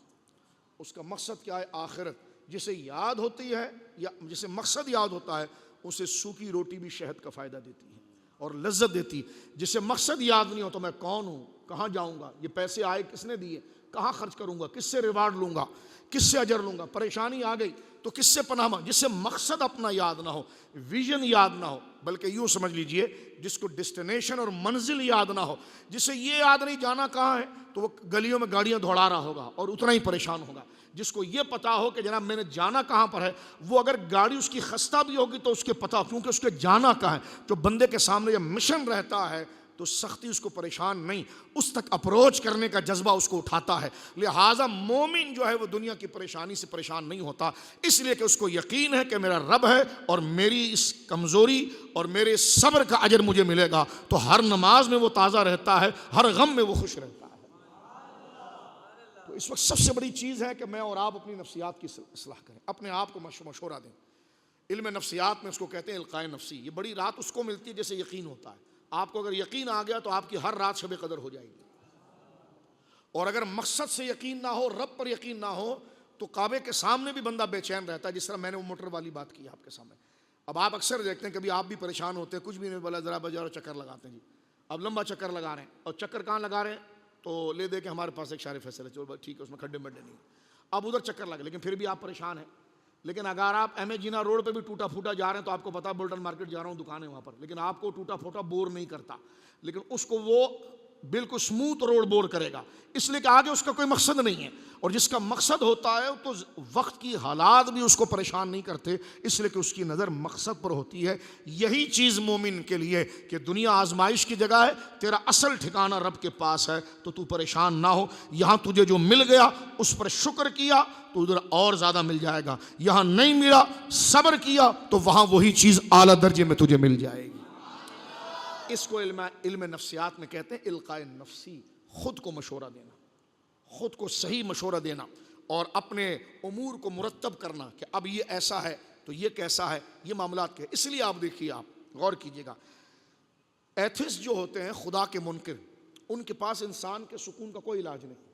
اس کا مقصد کیا ہے، آخرت. جسے یاد ہوتی ہے یا جسے مقصد یاد ہوتا ہے اسے سوکھی روٹی بھی شہد کا فائدہ دیتی ہے اور لذت دیتی. جسے مقصد یاد نہیں ہو تو میں کون ہوں، کہاں جاؤں گا، یہ پیسے آئے کس نے دیے، کہاں خرچ کروں گا، کس سے ریوارڈ لوں گا، کس سے اجر لوں گا، پریشانی آ گئی تو کس سے پناہ مانگوں. جسے مقصد اپنا یاد نہ ہو، ویژن یاد نہ ہو، بلکہ یوں سمجھ لیجئے جس کو ڈیسٹینیشن اور منزل یاد نہ ہو، جسے یہ یاد نہیں جانا کہاں ہے، تو وہ گلیوں میں گاڑیاں دوڑا رہا ہوگا اور اتنا ہی پریشان ہوگا. جس کو یہ پتا ہو کہ جناب میں نے جانا کہاں پر ہے، وہ اگر گاڑی اس کی خستہ بھی ہوگی تو اس کے پتا، کیونکہ اس کے جانا کہاں ہے. جو بندے کے سامنے یہ مشن رہتا ہے تو سختی اس کو پریشان نہیں، اس تک اپروچ کرنے کا جذبہ اس کو اٹھاتا ہے۔ لہٰذا مومن جو ہے وہ دنیا کی پریشانی سے پریشان نہیں ہوتا، اس لیے کہ اس کو یقین ہے کہ میرا رب ہے اور میری اس کمزوری اور میرے صبر کا اجر مجھے ملے گا، تو ہر نماز میں وہ تازہ رہتا ہے، ہر غم میں وہ خوش رہتا ہے۔ تو اس وقت سب سے بڑی چیز ہے کہ میں اور آپ اپنی نفسیات کی اصلاح کریں، اپنے آپ کو مشورہ دیں۔ علم نفسیات میں اس کو کہتے ہیں القاء نفسی۔ یہ بڑی رات اس کو ملتی ہے جیسے یقین ہوتا ہے۔ آپ کو اگر یقین آ گیا تو آپ کی ہر رات شب قدر ہو جائے گی، اور اگر مقصد سے یقین نہ ہو، رب پر یقین نہ ہو، تو کعبے کے سامنے بھی بندہ بے چین رہتا ہے، جس طرح میں نے وہ موٹر والی بات کی آپ کے سامنے۔ اب آپ اکثر دیکھتے ہیں کبھی آپ بھی پریشان ہوتے ہیں، کچھ بھی نہیں بولا، ذرا بازار چکر لگاتے ہیں جی، اب لمبا چکر لگا رہے ہیں، اور چکر کہاں لگا رہے ہیں؟ تو لے دے کہ ہمارے پاس ایک شارع فیصل ہے، چلو ٹھیک ہے، اس میں کھڈے مڈے نہیں، اب ادھر چکر لگے، لیکن پھر بھی آپ پریشان ہیں۔ لیکن اگر آپ ایم اے جینا روڈ پہ بھی ٹوٹا پھوٹا جا رہے ہیں تو آپ کو پتا بولٹن مارکیٹ جا رہا ہوں، دکان ہے وہاں پر، لیکن آپ کو ٹوٹا پھوٹا بور نہیں کرتا، لیکن اس کو وہ بالکل سموتھ روڈ بور کرے گا، اس لیے کہ آگے اس کا کوئی مقصد نہیں ہے۔ اور جس کا مقصد ہوتا ہے تو وقت کی حالات بھی اس کو پریشان نہیں کرتے، اس لیے کہ اس کی نظر مقصد پر ہوتی ہے۔ یہی چیز مومن کے لیے کہ دنیا آزمائش کی جگہ ہے، تیرا اصل ٹھکانہ رب کے پاس ہے، تو پریشان نہ ہو۔ یہاں تجھے جو مل گیا اس پر شکر کیا تو ادھر اور زیادہ مل جائے گا، یہاں نہیں ملا صبر کیا تو وہاں وہی چیز اعلیٰ درجے میں تجھے مل جائے گی۔ اس کو علم نفسیات میں کہتے ہیں القاء نفسی، خود کو مشورہ دینا، خود کو صحیح مشورہ دینا، اور اپنے امور کو مرتب کرنا کہ اب یہ ایسا ہے تو یہ کیسا ہے، یہ معاملات کے۔ اس لیے آپ دیکھیے، آپ غور کیجئے گا، ایتھسٹ جو ہوتے ہیں، خدا کے منکر، ان کے پاس انسان کے سکون کا کوئی علاج نہیں۔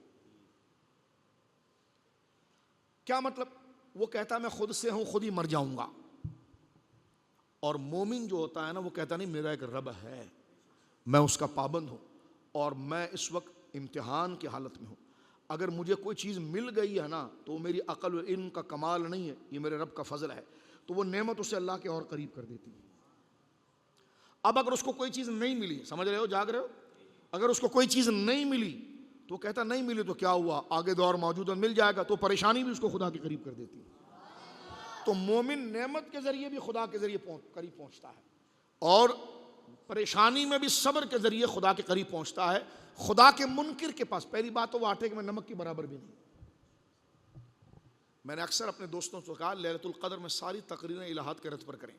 کیا مطلب؟ وہ کہتا ہے میں خود سے ہوں، خود ہی مر جاؤں گا۔ اور مومن جو ہوتا ہے نا، وہ کہتا نہیں میرا ایک رب ہے، میں اس کا پابند ہوں، اور میں اس وقت امتحان کی حالت میں ہوں۔ اگر مجھے کوئی چیز مل گئی ہے نا تو میری عقل و علم کا کمال نہیں ہے، یہ میرے رب کا فضل ہے، تو وہ نعمت اسے اللہ کے اور قریب کر دیتی ہے۔ اب اگر اس کو کوئی چیز نہیں ملی، سمجھ رہے ہو، جاگ رہے ہو، اگر اس کو کوئی چیز نہیں ملی تو کہتا نہیں ملی تو کیا ہوا، آگے دور موجود ہے، مل جائے گا، تو پریشانی بھی اس کو خدا کے قریب کر دیتی ہے۔ تو مومن نعمت کے ذریعے بھی خدا کے ذریعے قریب پہنچتا ہے، اور پریشانی میں بھی صبر کے ذریعے خدا کے قریب پہنچتا ہے۔ خدا کے منکر کے پاس پہلی بات تو وہ آٹے کہ میں نمک کی برابر بھی نہیں۔ میں نے اکثر اپنے دوستوں سے کہا لیلۃ القدر میں ساری تقریریں الہات کے رد پر کریں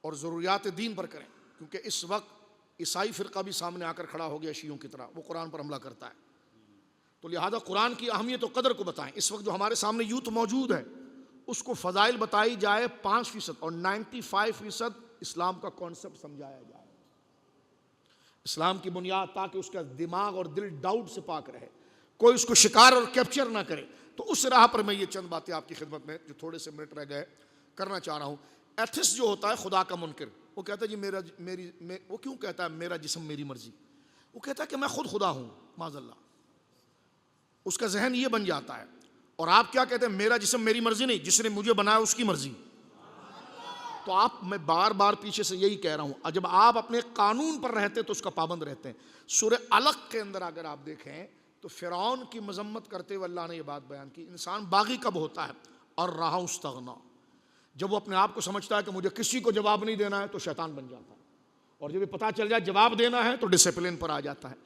اور ضروریات دین پر کریں، کیونکہ اس وقت عیسائی فرقہ بھی سامنے آ کر کھڑا ہو گیا شیعوں کی طرح، وہ قرآن پر حملہ کرتا ہے، تو لہذا قرآن کی اہمیت و قدر کو بتائیں۔ اس وقت جو ہمارے سامنے یوتھ موجود ہے اس کو فضائل بتائی جائے 5% اور 95% اسلام کا کانسیپٹ سمجھایا جائے، اسلام کی بنیاد، تاکہ اس کا دماغ اور دل ڈاؤٹ سے پاک رہے، کوئی اس کو شکار اور کیپچر نہ کرے۔ تو اس راہ پر میں یہ چند باتیں آپ کی خدمت میں جو تھوڑے سے منٹ رہ گئے کرنا چاہ رہا ہوں۔ ایتھسٹ جو ہوتا ہے خدا کا منکر، وہ کہتا ہے جی وہ کیوں کہتا ہے میرا جسم میری مرضی؟ وہ کہتا ہے کہ میں خود خدا ہوں، معاذ اللہ، اس کا ذہن یہ بن جاتا ہے۔ اور آپ کیا کہتے ہیں؟ میرا جسم میری مرضی نہیں، جس نے مجھے بنایا اس کی مرضی۔ تو میں بار بار پیچھے سے یہی کہہ رہا ہوں، جب آپ اپنے قانون پر رہتے تو اس کا پابند رہتے ہیں۔ سورہ علق کے اندر اگر آپ دیکھیں تو فرعون کی مذمت کرتے ہوئے اللہ نے یہ بات بیان کی، انسان باغی کب ہوتا ہے؟ اور رہا استغنا، جب وہ اپنے آپ کو سمجھتا ہے کہ مجھے کسی کو جواب نہیں دینا ہے تو شیطان بن جاتا ہے، اور جب یہ پتہ چل جائے جواب دینا ہے تو ڈسپلن پر آ جاتا ہے۔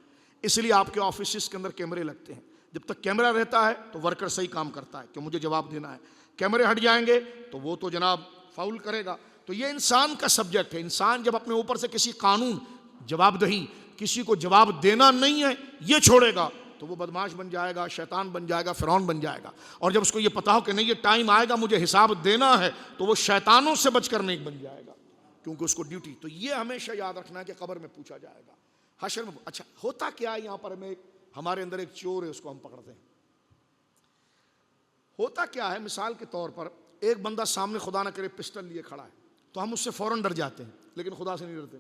اس لیے آپ کے آفیسز کے اندر کیمرے لگتے ہیں، جب تک کیمرہ رہتا ہے تو ورکر صحیح کام کرتا ہے کہ مجھے جواب دینا ہے، کیمرے ہٹ جائیں گے تو وہ تو جناب فاؤل کرے گا۔ تو یہ انسان کا سبجیکٹ ہے، انسان جب اپنے اوپر سے کسی قانون، جواب دہی، کسی کو جواب دینا نہیں ہے یہ چھوڑے گا تو وہ بدماش بن جائے گا، شیطان بن جائے گا، فرعون بن جائے گا۔ اور جب اس کو یہ پتا ہو کہ نہیں یہ ٹائم آئے گا مجھے حساب دینا ہے تو وہ شیطانوں سے بچ کر نیک بن جائے گا، کیونکہ اس کو ڈیوٹی۔ تو یہ ہمیشہ یاد رکھنا ہے کہ قبر میں پوچھا جائے گا، حشر میں۔ اچھا ہوتا کیا ہے یہاں پر؟ ہمارے اندر ایک چور ہے، اس کو ہم پکڑتے ہیں۔ ہوتا کیا ہے؟ مثال کے طور پر ایک بندہ سامنے خدا نہ کرے پسٹل لیے کھڑا ہے تو ہم اس سے فوراً ڈر جاتے ہیں، لیکن خدا سے نہیں ڈرتے۔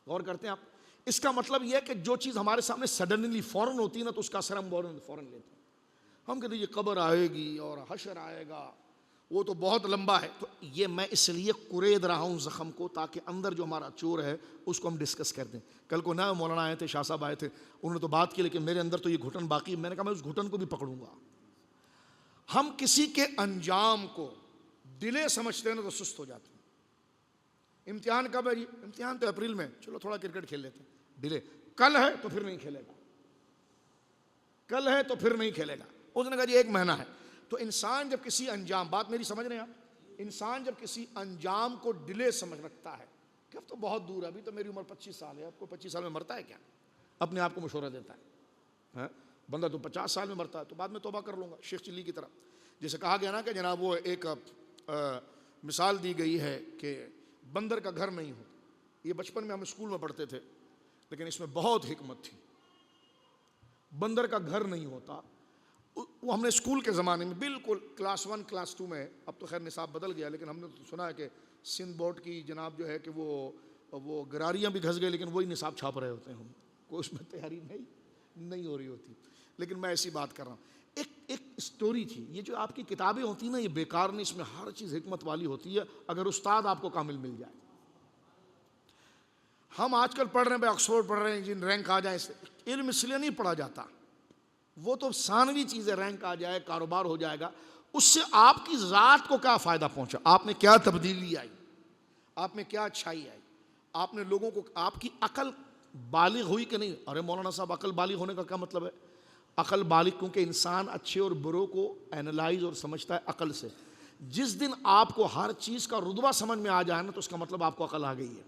غور کرتے ہیں آپ؟ اس کا مطلب یہ ہے کہ جو چیز ہمارے سامنے سڈنلی فوراً ہوتی ہے نا تو اس کا اثر ہم فوراً لیتے ہیں۔ ہم کہتے ہیں یہ قبر آئے گی اور حشر آئے گا، وہ تو بہت لمبا ہے۔ تو یہ میں اس لیے قرید رہا ہوں زخم کو، تاکہ اندر جو ہمارا چور ہے اس کو ہم ڈسکس کر دیں۔ کل کو نہ مولانا آئے تھے، شاہ صاحب آئے تھے، انہوں نے تو بات کی، لیکن میرے اندر تو یہ گھٹن باقی ہے۔ میں نے کہا میں اس گھٹن کو بھی پکڑوں گا۔ ہم کسی کے انجام کو ڈیلے سمجھتے ہیں نا تو سست ہو جاتے ہیں۔ امتحان کب ہے جی؟ امتحان تو اپریل میں، چلو تھوڑا کرکٹ کھیل لیتے ہیں، ڈیلے، کل ہے تو پھر نہیں کھیلے گا، کل ہے تو پھر نہیں کھیلے گا۔ اس نے کہا جی 1 مہینہ ہے۔ تو انسان جب کسی انجام، بات میری سمجھ رہے ہیں آپ، انسان جب کسی انجام کو ڈیلے سمجھ رکھتا ہے کہ اب تو بہت دور ہے، ابھی تو میری عمر 25 سال ہے، اب کو 25 سال میں مرتا ہے کیا، اپنے آپ کو مشورہ دیتا ہے، بندہ تو 50 سال میں مرتا ہے تو بعد میں توبہ کر لوں گا، شیخ چلی کی طرح۔ جیسے کہا گیا نا کہ جناب وہ ایک مثال دی گئی ہے کہ بندر کا گھر نہیں ہوتا، یہ بچپن میں ہم اسکول میں پڑھتے تھے، لیکن اس میں بہت حکمت تھی۔ بندر کا گھر نہیں ہوتا، وہ ہم نے اسکول کے زمانے میں بالکل کلاس 1 کلاس 2 میں، اب تو خیر نصاب بدل گیا، لیکن ہم نے سنا ہے کہ سندھ بورڈ کی جناب جو ہے کہ وہ گراریاں بھی گھس گئے، لیکن وہی نصاب چھاپ رہے ہوتے ہیں، ہم کوئی اس میں تیاری نہیں ہو رہی ہوتی۔ لیکن میں ایسی بات کر رہا ہوں، ایک اسٹوری تھی۔ یہ جو آپ کی کتابیں ہوتی ہیں نا، یہ بیکار نہیں، اس میں ہر چیز حکمت والی ہوتی ہے اگر استاد آپ کو کامل مل جائے۔ ہم آج کل پڑھ رہے ہیں بھائی آکسفورڈ پڑھ رہے ہیں جن رینک آ جائے، علم اس لیے نہیں پڑھا جاتا، وہ تو ثانوی چیزیں، رینک آ جائے، کاروبار ہو جائے گا، اس سے آپ کی ذات کو کیا فائدہ پہنچا، آپ میں کیا تبدیلی آئی، آپ میں کیا اچھائی آئی، آپ نے لوگوں کو، آپ کی عقل بالغ ہوئی کہ نہیں۔ ارے مولانا صاحب عقل بالغ ہونے کا کیا مطلب ہے؟ عقل بالغ کیونکہ انسان اچھے اور بروں کو اینالائز اور سمجھتا ہے عقل سے۔ جس دن آپ کو ہر چیز کا رتبہ سمجھ میں آ جائے نا تو اس کا مطلب آپ کو عقل آ گئی ہے۔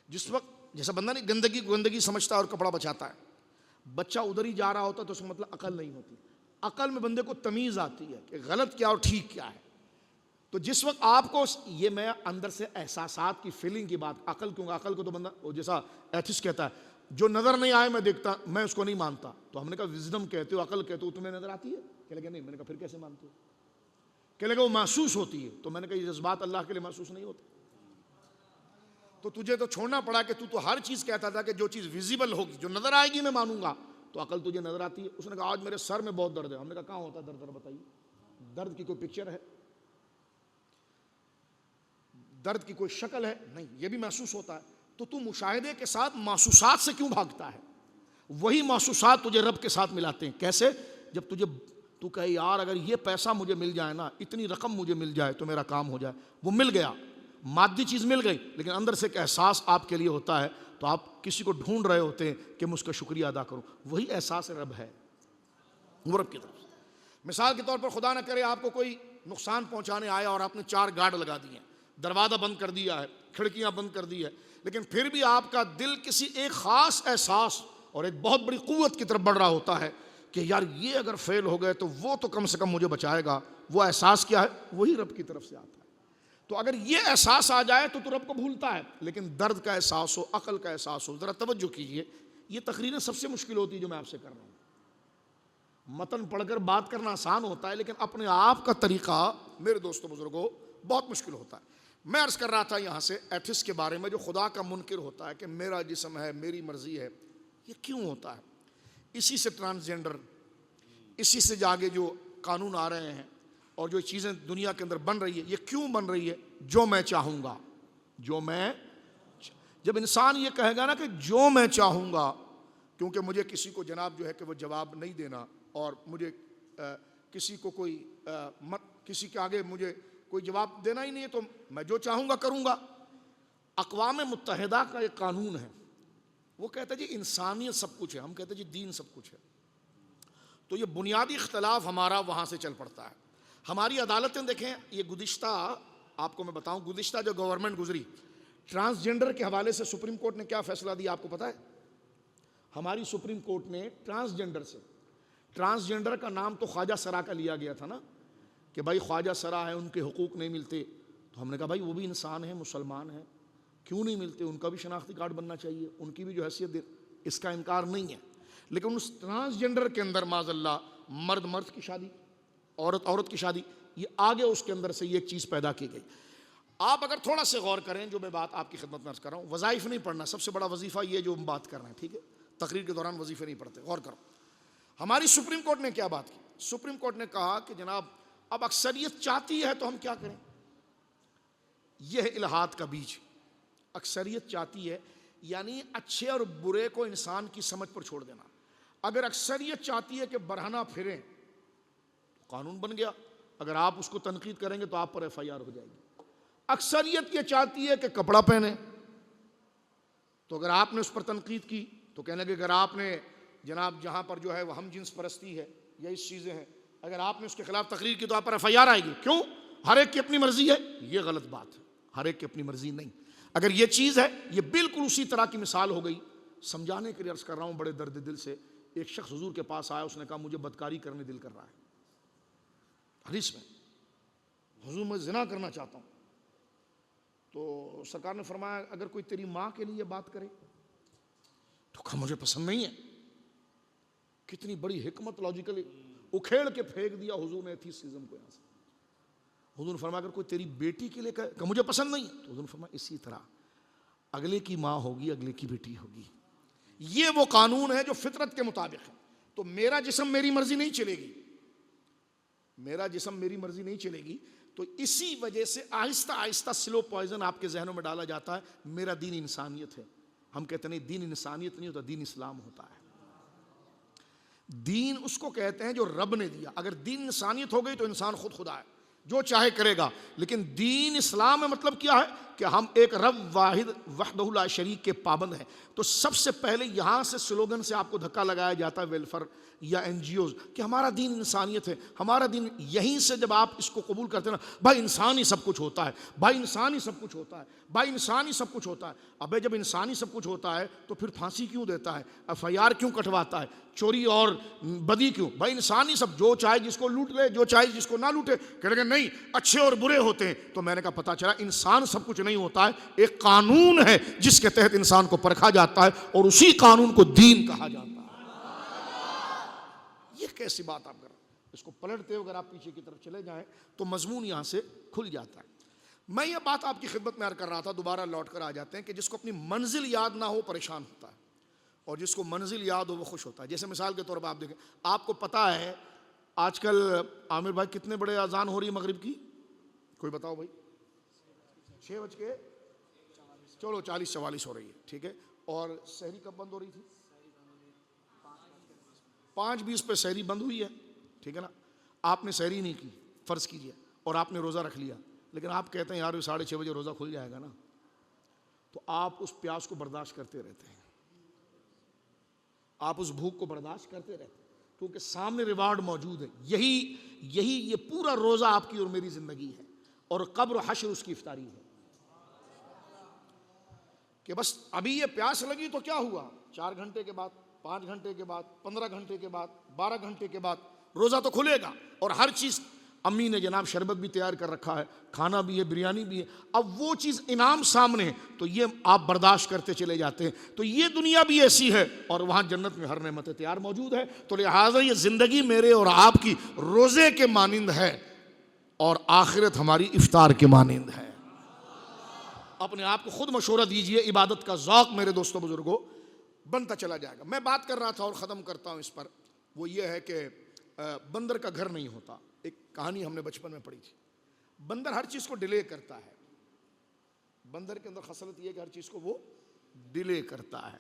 جس وقت جیسا بندہ نہیں گندگی کو گندگی سمجھتا ہے اور کپڑا بچاتا ہے، بچہ ادھر ہی جا رہا ہوتا ہے تو اس کا مطلب عقل نہیں ہوتی۔ عقل میں بندے کو تمیز آتی ہے کہ غلط کیا اور ٹھیک کیا ہے۔ تو جس وقت آپ کو یہ، میں اندر سے احساسات کی فیلنگ کی بات، عقل کیوں، عقل کو تو بندہ وہ جیسا ایتھس کہتا ہے جو نظر نہیں آئے میں دیکھتا، میں اس کو نہیں مانتا۔ تو ہم نے کہا وزڈم کہتے ہو، عقل کہتے ہو، تمہیں نظر آتی ہے؟ کہ لگا نہیں، میں نے کہا پھر کیسے مانتے ہو؟ کہ لگا وہ محسوس ہوتی ہے۔ تو میں نے کہا یہ جذبات اللہ کے لیے محسوس نہیں ہوتے، تو تجھے تو چھوڑنا پڑا کہ تو ہر چیز کہتا تھا کہ جو چیز ویزیبل ہوگی، جو نظر آئے گی میں مانوں گا۔ تو عقل تجھے نظر آتی ہے۔ اس نے کہا آج میرے سر میں بہت درد ہے۔ ہم نے کہا کہاں ہوتا ہے درد؟ ذرا بتائیے، درد کی کوئی پکچر ہے؟ درد کی کوئی شکل ہے؟ نہیں، یہ بھی محسوس ہوتا ہے۔ تو مشاہدے کے ساتھ محسوسات سے کیوں بھاگتا ہے؟ وہی محسوسات تجھے رب کے ساتھ ملاتے ہیں۔ کیسے؟ جب تو کہے یار اگر یہ پیسہ مجھے مل جائے نا، اتنی رقم مجھے مل جائے تو میرا کام ہو جائے، وہ مل گیا، مادی چیز مل گئی، لیکن اندر سے ایک احساس آپ کے لیے ہوتا ہے، تو آپ کسی کو ڈھونڈ رہے ہوتے ہیں کہ میں اس کا شکریہ ادا کروں۔ وہی احساس رب ہے، وہ رب کی طرف سے۔ مثال کے طور پر خدا نہ کرے آپ کو کوئی نقصان پہنچانے آیا اور آپ نے 4 گارڈ لگا دیے، دروازہ بند کر دیا ہے، کھڑکیاں بند کر دی ہے، لیکن پھر بھی آپ کا دل کسی ایک خاص احساس اور ایک بہت بڑی قوت کی طرف بڑھ رہا ہوتا ہے کہ یار یہ اگر فیل ہو گئے تو وہ تو کم سے کم مجھے بچائے گا۔ وہ احساس کیا ہے؟ وہی رب کی طرف سے آتا ہے۔ تو اگر یہ احساس آ جائے تو رب کو بھولتا ہے، لیکن درد کا احساس ہو، عقل کا احساس ہو، ذرا توجہ کیجئے، یہ تقریریں سب سے مشکل ہوتی ہے جو میں آپ سے کر رہا ہوں۔ متن پڑھ کر بات کرنا آسان ہوتا ہے، لیکن اپنے آپ کا طریقہ میرے دوستوں بزرگوں بہت مشکل ہوتا ہے۔ میں عرض کر رہا تھا یہاں سے ایتھس کے بارے میں، جو خدا کا منکر ہوتا ہے کہ میرا جسم ہے، میری مرضی ہے، یہ کیوں ہوتا ہے؟ اسی سے ٹرانسجینڈر، اسی سے آگے جو قانون آ رہے ہیں اور جو چیزیں دنیا کے اندر بن رہی ہے، یہ کیوں بن رہی ہے؟ جو میں چاہوں گا، جب انسان یہ کہے گا نا کہ جو میں چاہوں گا، کیونکہ مجھے کسی کو جناب جو ہے کہ وہ جواب نہیں دینا، اور مجھے کسی کو کسی کے آگے مجھے کوئی جواب دینا ہی نہیں ہے، تو میں جو چاہوں گا کروں گا۔ اقوام متحدہ کا ایک قانون ہے، وہ کہتا ہے جی انسانیت سب کچھ ہے، ہم کہتے ہیں جی دین سب کچھ ہے۔ تو یہ بنیادی اختلاف ہمارا وہاں سے چل پڑتا ہے۔ ہماری عدالتیں دیکھیں، یہ گزشتہ آپ کو میں بتاؤں، گزشتہ جو گورنمنٹ گزری ٹرانسجینڈر کے حوالے سے، سپریم کورٹ نے کیا فیصلہ دیا آپ کو پتہ ہے؟ ہماری سپریم کورٹ نے ٹرانسجینڈر کا نام تو خواجہ سرا کا لیا گیا تھا نا، کہ بھائی خواجہ سرا ہے، ان کے حقوق نہیں ملتے۔ تو ہم نے کہا بھائی وہ بھی انسان ہیں، مسلمان ہیں، کیوں نہیں ملتے؟ ان کا بھی شناختی کارڈ بننا چاہیے، ان کی بھی جو حیثیت، اس کا انکار نہیں ہے۔ لیکن اس ٹرانسجینڈر کے اندر معاذ اللہ مرد مرد کی شادی، عورت عورت کی شادی، یہ آگے اس کے اندر سے یہ ایک چیز پیدا کی گئی۔ آپ اگر تھوڑا سے غور کریں، جو میں بات آپ کی خدمت میں عرض کر رہا ہوں، وظائف نہیں پڑھنا، سب سے بڑا وظیفہ یہ جو ہم بات کر رہے ہیں، ٹھیک ہے؟ تقریر کے دوران وظیفے نہیں پڑھتے، غور کرو۔ ہماری سپریم کورٹ نے کیا بات کی؟ سپریم کورٹ نے کہا کہ جناب اب اکثریت چاہتی ہے تو ہم کیا کریں؟ یہ ہے الہاد کا بیج۔ اکثریت چاہتی ہے یعنی اچھے اور برے کو انسان کی سمجھ پر چھوڑ دینا۔ اگر اکثریت چاہتی ہے کہ برہنہ پھریں، قانون بن گیا، اگر آپ اس کو تنقید کریں گے تو آپ پر ایف آئی آر ہو جائے گی۔ اکثریت یہ چاہتی ہے کہ کپڑا پہنے، تو اگر آپ نے اس پر تنقید کی تو کہنے لگے اگر آپ نے جناب جہاں پر جو ہے وہ ہم جنس پرستی ہے یا اس چیزیں ہیں، اگر آپ نے اس کے خلاف تقریر کی تو آپ پر ایف آئی آر آئے گی. کیوں؟ ہر ایک کی اپنی مرضی ہے. یہ غلط بات ہے، ہر ایک کی اپنی مرضی نہیں. اگر یہ چیز ہے، یہ بالکل اسی طرح کی مثال ہو گئی. سمجھانے کے لیے عرض کر رہا ہوں بڑے درد دل سے. ایک شخص حضور کے پاس آیا، اس نے کہا مجھے بدکاری کرنے دل کر رہا ہے. حدیث میں حضور میں زنا کرنا چاہتا ہوں. تو سرکار نے فرمایا اگر کوئی تیری ماں کے لیے بات کرے تو کہا مجھے پسند نہیں ہے. کتنی بڑی حکمت لاجیکل اکھیڑ کے پھینک دیا حضور نے ایتھیسزم کو یہاں سے. حضور نے فرمایا اگر کوئی تیری بیٹی کے لیے کہ مجھے پسند نہیں ہے، تو حضور نے فرمایا اسی طرح اگلے کی ماں ہوگی، اگلے کی بیٹی ہوگی. یہ وہ قانون ہے جو فطرت کے مطابق ہے. تو میرا جسم میری مرضی نہیں چلے گی، میرا جسم میری مرضی نہیں چلے گی. تو اسی وجہ سے آہستہ آہستہ سلو پوائزن آپ کے ذہنوں میں ڈالا جاتا ہے میرا دین انسانیت ہے. ہم کہتے ہیں نہیں، دین انسانیت نہیں ہوتا، دین اسلام ہوتا ہے. دین اس کو کہتے ہیں جو رب نے دیا. اگر دین انسانیت ہو گئی تو انسان خود خدا ہے، جو چاہے کرے گا. لیکن دین اسلام میں مطلب کیا ہے کہ ہم ایک رب واحد وحدہ لا شریک کے پابند ہیں. تو سب سے پہلے یہاں سے سلوگن سے آپ کو دھکا لگایا جاتا ہے ویلفیئر یا این جی اوز کہ ہمارا دین انسانیت ہے، ہمارا دین. یہیں سے جب آپ اس کو قبول کرتے ہیں نا، بھائی انسان ہی سب کچھ ہوتا ہے، بھائی انسان ہی سب کچھ ہوتا ہے، بھائی انسان ہی سب کچھ ہوتا ہے. ابے جب انسان ہی سب کچھ ہوتا ہے تو پھر پھانسی کیوں دیتا ہے، ایف آئی آر کیوں کٹواتا ہے، چوری اور بدی کیوں؟ بھائی انسان ہی سب، جو چاہے جس کو لوٹ لے، جو چاہے جس کو نہ لوٹے. کہنے لگے نہیں اچھے اور برے ہوتے ہیں. تو میں نے کہا پتہ چلا انسان سب کچھ نہیں ہوتا ہے. ایک قانون ہے جس کے تحت انسان کو پرکھا جاتا ہے اور اسی قانون کو دین کہا جاتا ہے. یہ کیسی بات آپ کر رہے ہیں؟ اس کو پلٹتے ہو اگر آپ پیچھے کی طرف چلے جائیں تو مضمون یہاں سے کھل جاتا ہے. میں یہ بات آپ کی خدمت میں عرض کر رہا تھا، دوبارہ لوٹ کر آ جاتے ہیں کہ جس کو اپنی منزل یاد نہ ہو پریشان ہوتا ہے، اور جس کو منزل یاد ہو وہ خوش ہوتا ہے. جیسے مثال کے طور پر آپ دیکھیں، آپ کو پتا ہے آج کل عامر بھائی کتنے بڑے اذان ہو رہی ہے مغرب کی؟ کوئی بتاؤ بھائی. 6:40 ہو رہی ہے، ٹھیک ہے. اور سحری کب بند ہو رہی تھی؟ 5:20 پہ سحری بند ہوئی ہے، ٹھیک ہے نا. آپ نے سحری نہیں کی فرض کیجئے، اور آپ نے روزہ رکھ لیا، لیکن آپ کہتے ہیں یار 6:30 بجے روزہ کھل جائے گا نا. تو آپ اس پیاس کو برداشت کرتے رہتے ہیں، آپ اس بھوک کو برداشت کرتے رہتے ہیں کیونکہ سامنے ریوارڈ موجود ہے. یہی یہ پورا روزہ آپ کی اور میری زندگی ہے، اور قبر و حشر اس کی افطاری ہے. کہ بس ابھی یہ پیاس لگی تو کیا ہوا، 4 گھنٹے کے بعد، 5 گھنٹے کے بعد، 15 گھنٹے کے بعد، 12 گھنٹے کے بعد روزہ تو کھلے گا. اور ہر چیز امی نے جناب شربت بھی تیار کر رکھا ہے، کھانا بھی ہے، بریانی بھی ہے. اب وہ چیز انعام سامنے ہے تو یہ آپ برداشت کرتے چلے جاتے ہیں. تو یہ دنیا بھی ایسی ہے اور وہاں جنت میں ہر نعمت تیار موجود ہے. تو لہٰذا یہ زندگی میرے اور آپ کی روزے کے مانند ہے اور آخرت ہماری افطار کے مانند ہے. اپنے آپ کو خود مشورہ دیجئے، عبادت کا ذوق میرے دوستوں بزرگوں بنتا چلا جائے گا. میں بات کر رہا تھا اور ختم کرتا ہوں اس پر، وہ یہ ہے کہ بندر کا گھر نہیں ہوتا. ایک کہانی ہم نے بچپن میں پڑھی تھی. بندر ہر چیز کو ڈیلے کرتا ہے. بندر کے اندر خصلت یہ ہے کہ ہر چیز کو وہ ڈیلے کرتا ہے.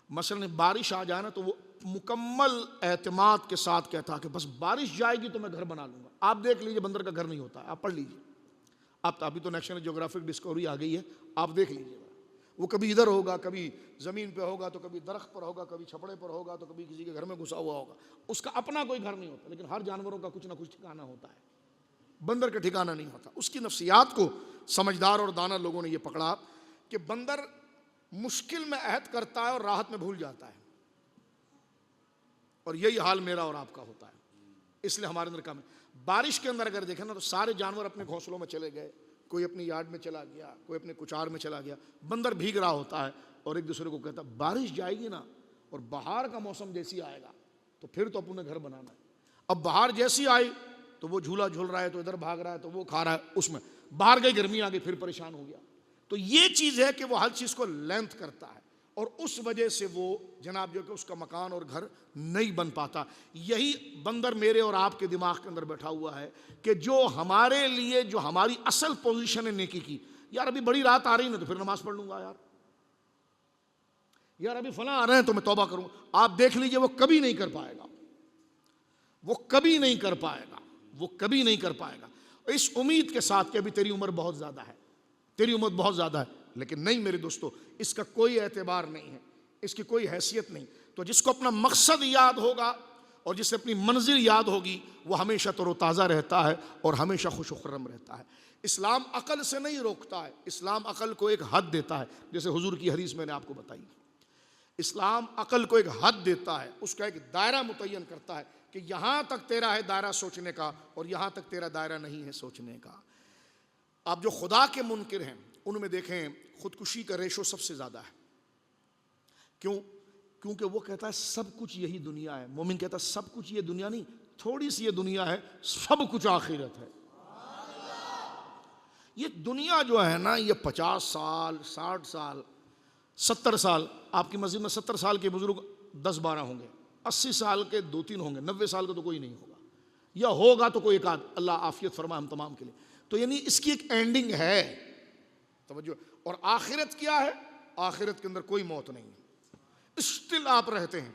مثلا بارش آ جائے نا تو وہ مکمل اعتماد کے ساتھ کہتا ہے کہ بس بارش جائے گی تو میں گھر بنا لوں گا. آپ دیکھ لیجئے بندر کا گھر نہیں ہوتا ہے، آپ پڑھ لیجئے. ابھی تو نیشنل جیوگرافک ڈسکوری آ گئی ہے، آپ دیکھ لیجئے. وہ کبھی ادھر ہوگا، کبھی زمین پہ ہوگا، تو کبھی درخت پر ہوگا، کبھی چھپڑے پر ہوگا، تو کبھی کسی کے گھر میں گھسا ہوا ہوگا. اس کا اپنا کوئی گھر نہیں ہوتا، لیکن ہر جانوروں کا کچھ نہ کچھ ٹھکانہ ہوتا ہے. بندر کا ٹھکانہ نہیں ہوتا. اس کی نفسیات کو سمجھدار اور دانا لوگوں نے یہ پکڑا کہ بندر مشکل میں عہد کرتا ہے اور راحت میں بھول جاتا ہے. اور یہی حال میرا اور آپ کا ہوتا ہے. اس لیے ہمارے اندر کم ہے. بارش کے اندر اگر دیکھیں نا تو سارے جانور اپنے گھونسلوں میں چلے گئے، کوئی اپنی یارڈ میں چلا گیا، کوئی اپنے کچار میں چلا گیا. بندر بھیگ رہا ہوتا ہے اور ایک دوسرے کو کہتا ہے بارش جائے گی نا اور بہار کا موسم جیسی آئے گا تو پھر تو اپنے گھر بنانا ہے. اب بہار جیسی آئی تو وہ جھولا جھول رہا ہے، تو ادھر بھاگ رہا ہے، تو وہ کھا رہا ہے. اس میں باہر گئی، گرمی آ گئی، پھر پریشان ہو گیا. تو یہ چیز ہے کہ وہ ہر چیز کو لینتھ کرتا ہے اور اس وجہ سے وہ جناب جو کہ اس کا مکان اور گھر نہیں بن پاتا. یہی بندر میرے اور آپ کے دماغ کے اندر بیٹھا ہوا ہے کہ جو ہمارے لیے جو ہماری اصل پوزیشن ہے نیکی کی، یار ابھی بڑی رات آ رہی ہے نا تو پھر نماز پڑھ لوں گا، یار ابھی فلاں آ رہے ہیں تو میں توبہ کروں. آپ دیکھ لیجئے وہ کبھی نہیں کر پائے گا، وہ کبھی نہیں کر پائے گا، وہ کبھی نہیں کر پائے گا. اس امید کے ساتھ کہ ابھی تیری عمر بہت زیادہ ہے، تیری عمر بہت زیادہ ہے. لیکن نہیں میرے دوستو، اس کا کوئی اعتبار نہیں ہے، اس کی کوئی حیثیت نہیں. تو جس کو اپنا مقصد یاد ہوگا اور جسے اپنی منزل یاد ہوگی وہ ہمیشہ تر و تازہ رہتا ہے اور ہمیشہ خوش و خرم رہتا ہے. اسلام عقل سے نہیں روکتا ہے، اسلام عقل کو ایک حد دیتا ہے، جیسے حضور کی حدیث میں نے آپ کو بتائی. اسلام عقل کو ایک حد دیتا ہے، اس کا ایک دائرہ متعین کرتا ہے کہ یہاں تک تیرا ہے دائرہ سوچنے کا اور یہاں تک تیرا دائرہ نہیں ہے سوچنے کا. آپ جو خدا کے منکر ہیں ان میں دیکھیں خودکشی کا ریشو سب سے زیادہ ہے. کیوں؟ کیونکہ وہ کہتا ہے سب کچھ یہی دنیا ہے. مومن کہتا ہے سب کچھ یہ دنیا نہیں، تھوڑی سی یہ دنیا ہے، سب کچھ آخرت ہے. یہ دنیا جو ہے نا، یہ 50 سال 60 سال 70 سال، آپ کی مسجد میں 70 سال کے بزرگ 10-12 ہوں گے، 80 سال کے 2-3 ہوں گے، 90 سال کا تو کوئی نہیں ہوگا، یا ہوگا تو کوئی ایک آدھ. اللہ عافیت فرمائے ہم تمام کے لیے. تو یعنی اس کی ایک اینڈنگ ہے. توجہ. اور آخرت کیا ہے؟ آخرت کے اندر کوئی موت نہیں ہے. اسٹل آپ رہتے ہیں،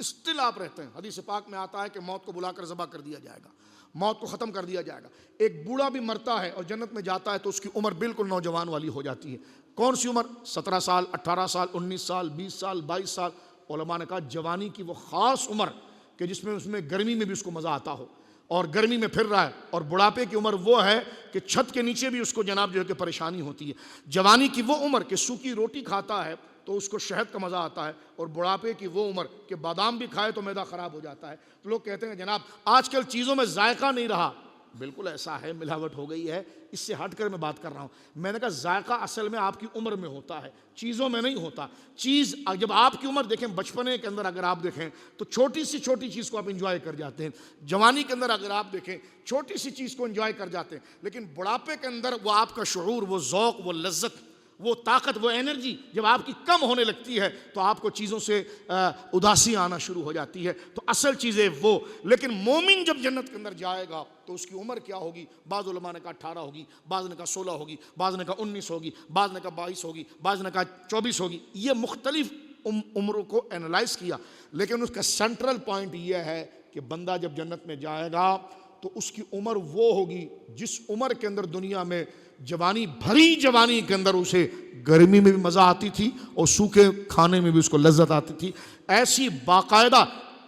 اسٹل آپ رہتے ہیں. حدیث پاک میں آتا ہے کہ موت کو بلا کر ذبح کر دیا جائے گا، موت کو ختم کر دیا جائے گا. ایک بوڑھا بھی مرتا ہے اور جنت میں جاتا ہے تو اس کی عمر بالکل نوجوان والی ہو جاتی ہے. کون سی عمر؟ 17 سال 18 سال 19 سال 20 سال 22 سال. علماء نے کہا جوانی کی وہ خاص عمر کہ جس میں اس میں گرمی میں بھی اس کو مزہ آتا ہو اور گرمی میں پھر رہا ہے. اور بڑھاپے کی عمر وہ ہے کہ چھت کے نیچے بھی اس کو جناب جو ہے کہ پریشانی ہوتی ہے. جوانی کی وہ عمر کہ سوکھی روٹی کھاتا ہے تو اس کو شہد کا مزہ آتا ہے، اور بڑھاپے کی وہ عمر کہ بادام بھی کھائے تو معدہ خراب ہو جاتا ہے. تو لوگ کہتے ہیں جناب آج کل چیزوں میں ذائقہ نہیں رہا. بالکل ایسا ہے، ملاوٹ ہو گئی ہے. اس سے ہٹ کر میں بات کر رہا ہوں. میں نے کہا ذائقہ اصل میں آپ کی عمر میں ہوتا ہے، چیزوں میں نہیں ہوتا. چیز جب آپ کی عمر دیکھیں بچپنے کے اندر اگر آپ دیکھیں تو چھوٹی سی چھوٹی چیز کو آپ انجوائے کر جاتے ہیں. جوانی کے اندر اگر آپ دیکھیں چھوٹی سی چیز کو انجوائے کر جاتے ہیں. لیکن بڑھاپے کے اندر وہ آپ کا شعور، وہ ذوق، وہ لذت، وہ طاقت، وہ انرجی جب آپ کی کم ہونے لگتی ہے تو آپ کو چیزوں سے اداسی آنا شروع ہو جاتی ہے. تو اصل چیزیں وہ. لیکن مومن جب جنت کے اندر جائے گا تو اس کی عمر کیا ہوگی؟ بعض علماء نے کہا 18 ہوگی، بعض نے کہا 16 ہوگی، بعض نے کہا 19 ہوگی، بعض نے کہا 22 ہوگی، بعض نے کہا 24 ہوگی. یہ مختلف عمروں کو اینالائز کیا. لیکن اس کا سینٹرل پوائنٹ یہ ہے کہ بندہ جب جنت میں جائے گا تو اس کی عمر وہ ہوگی جس عمر کے اندر دنیا میں جوانی، بھری جوانی کے اندر اسے گرمی میں بھی مزہ آتی تھی اور سوکھے کھانے میں بھی اس کو لذت آتی تھی. ایسی باقاعدہ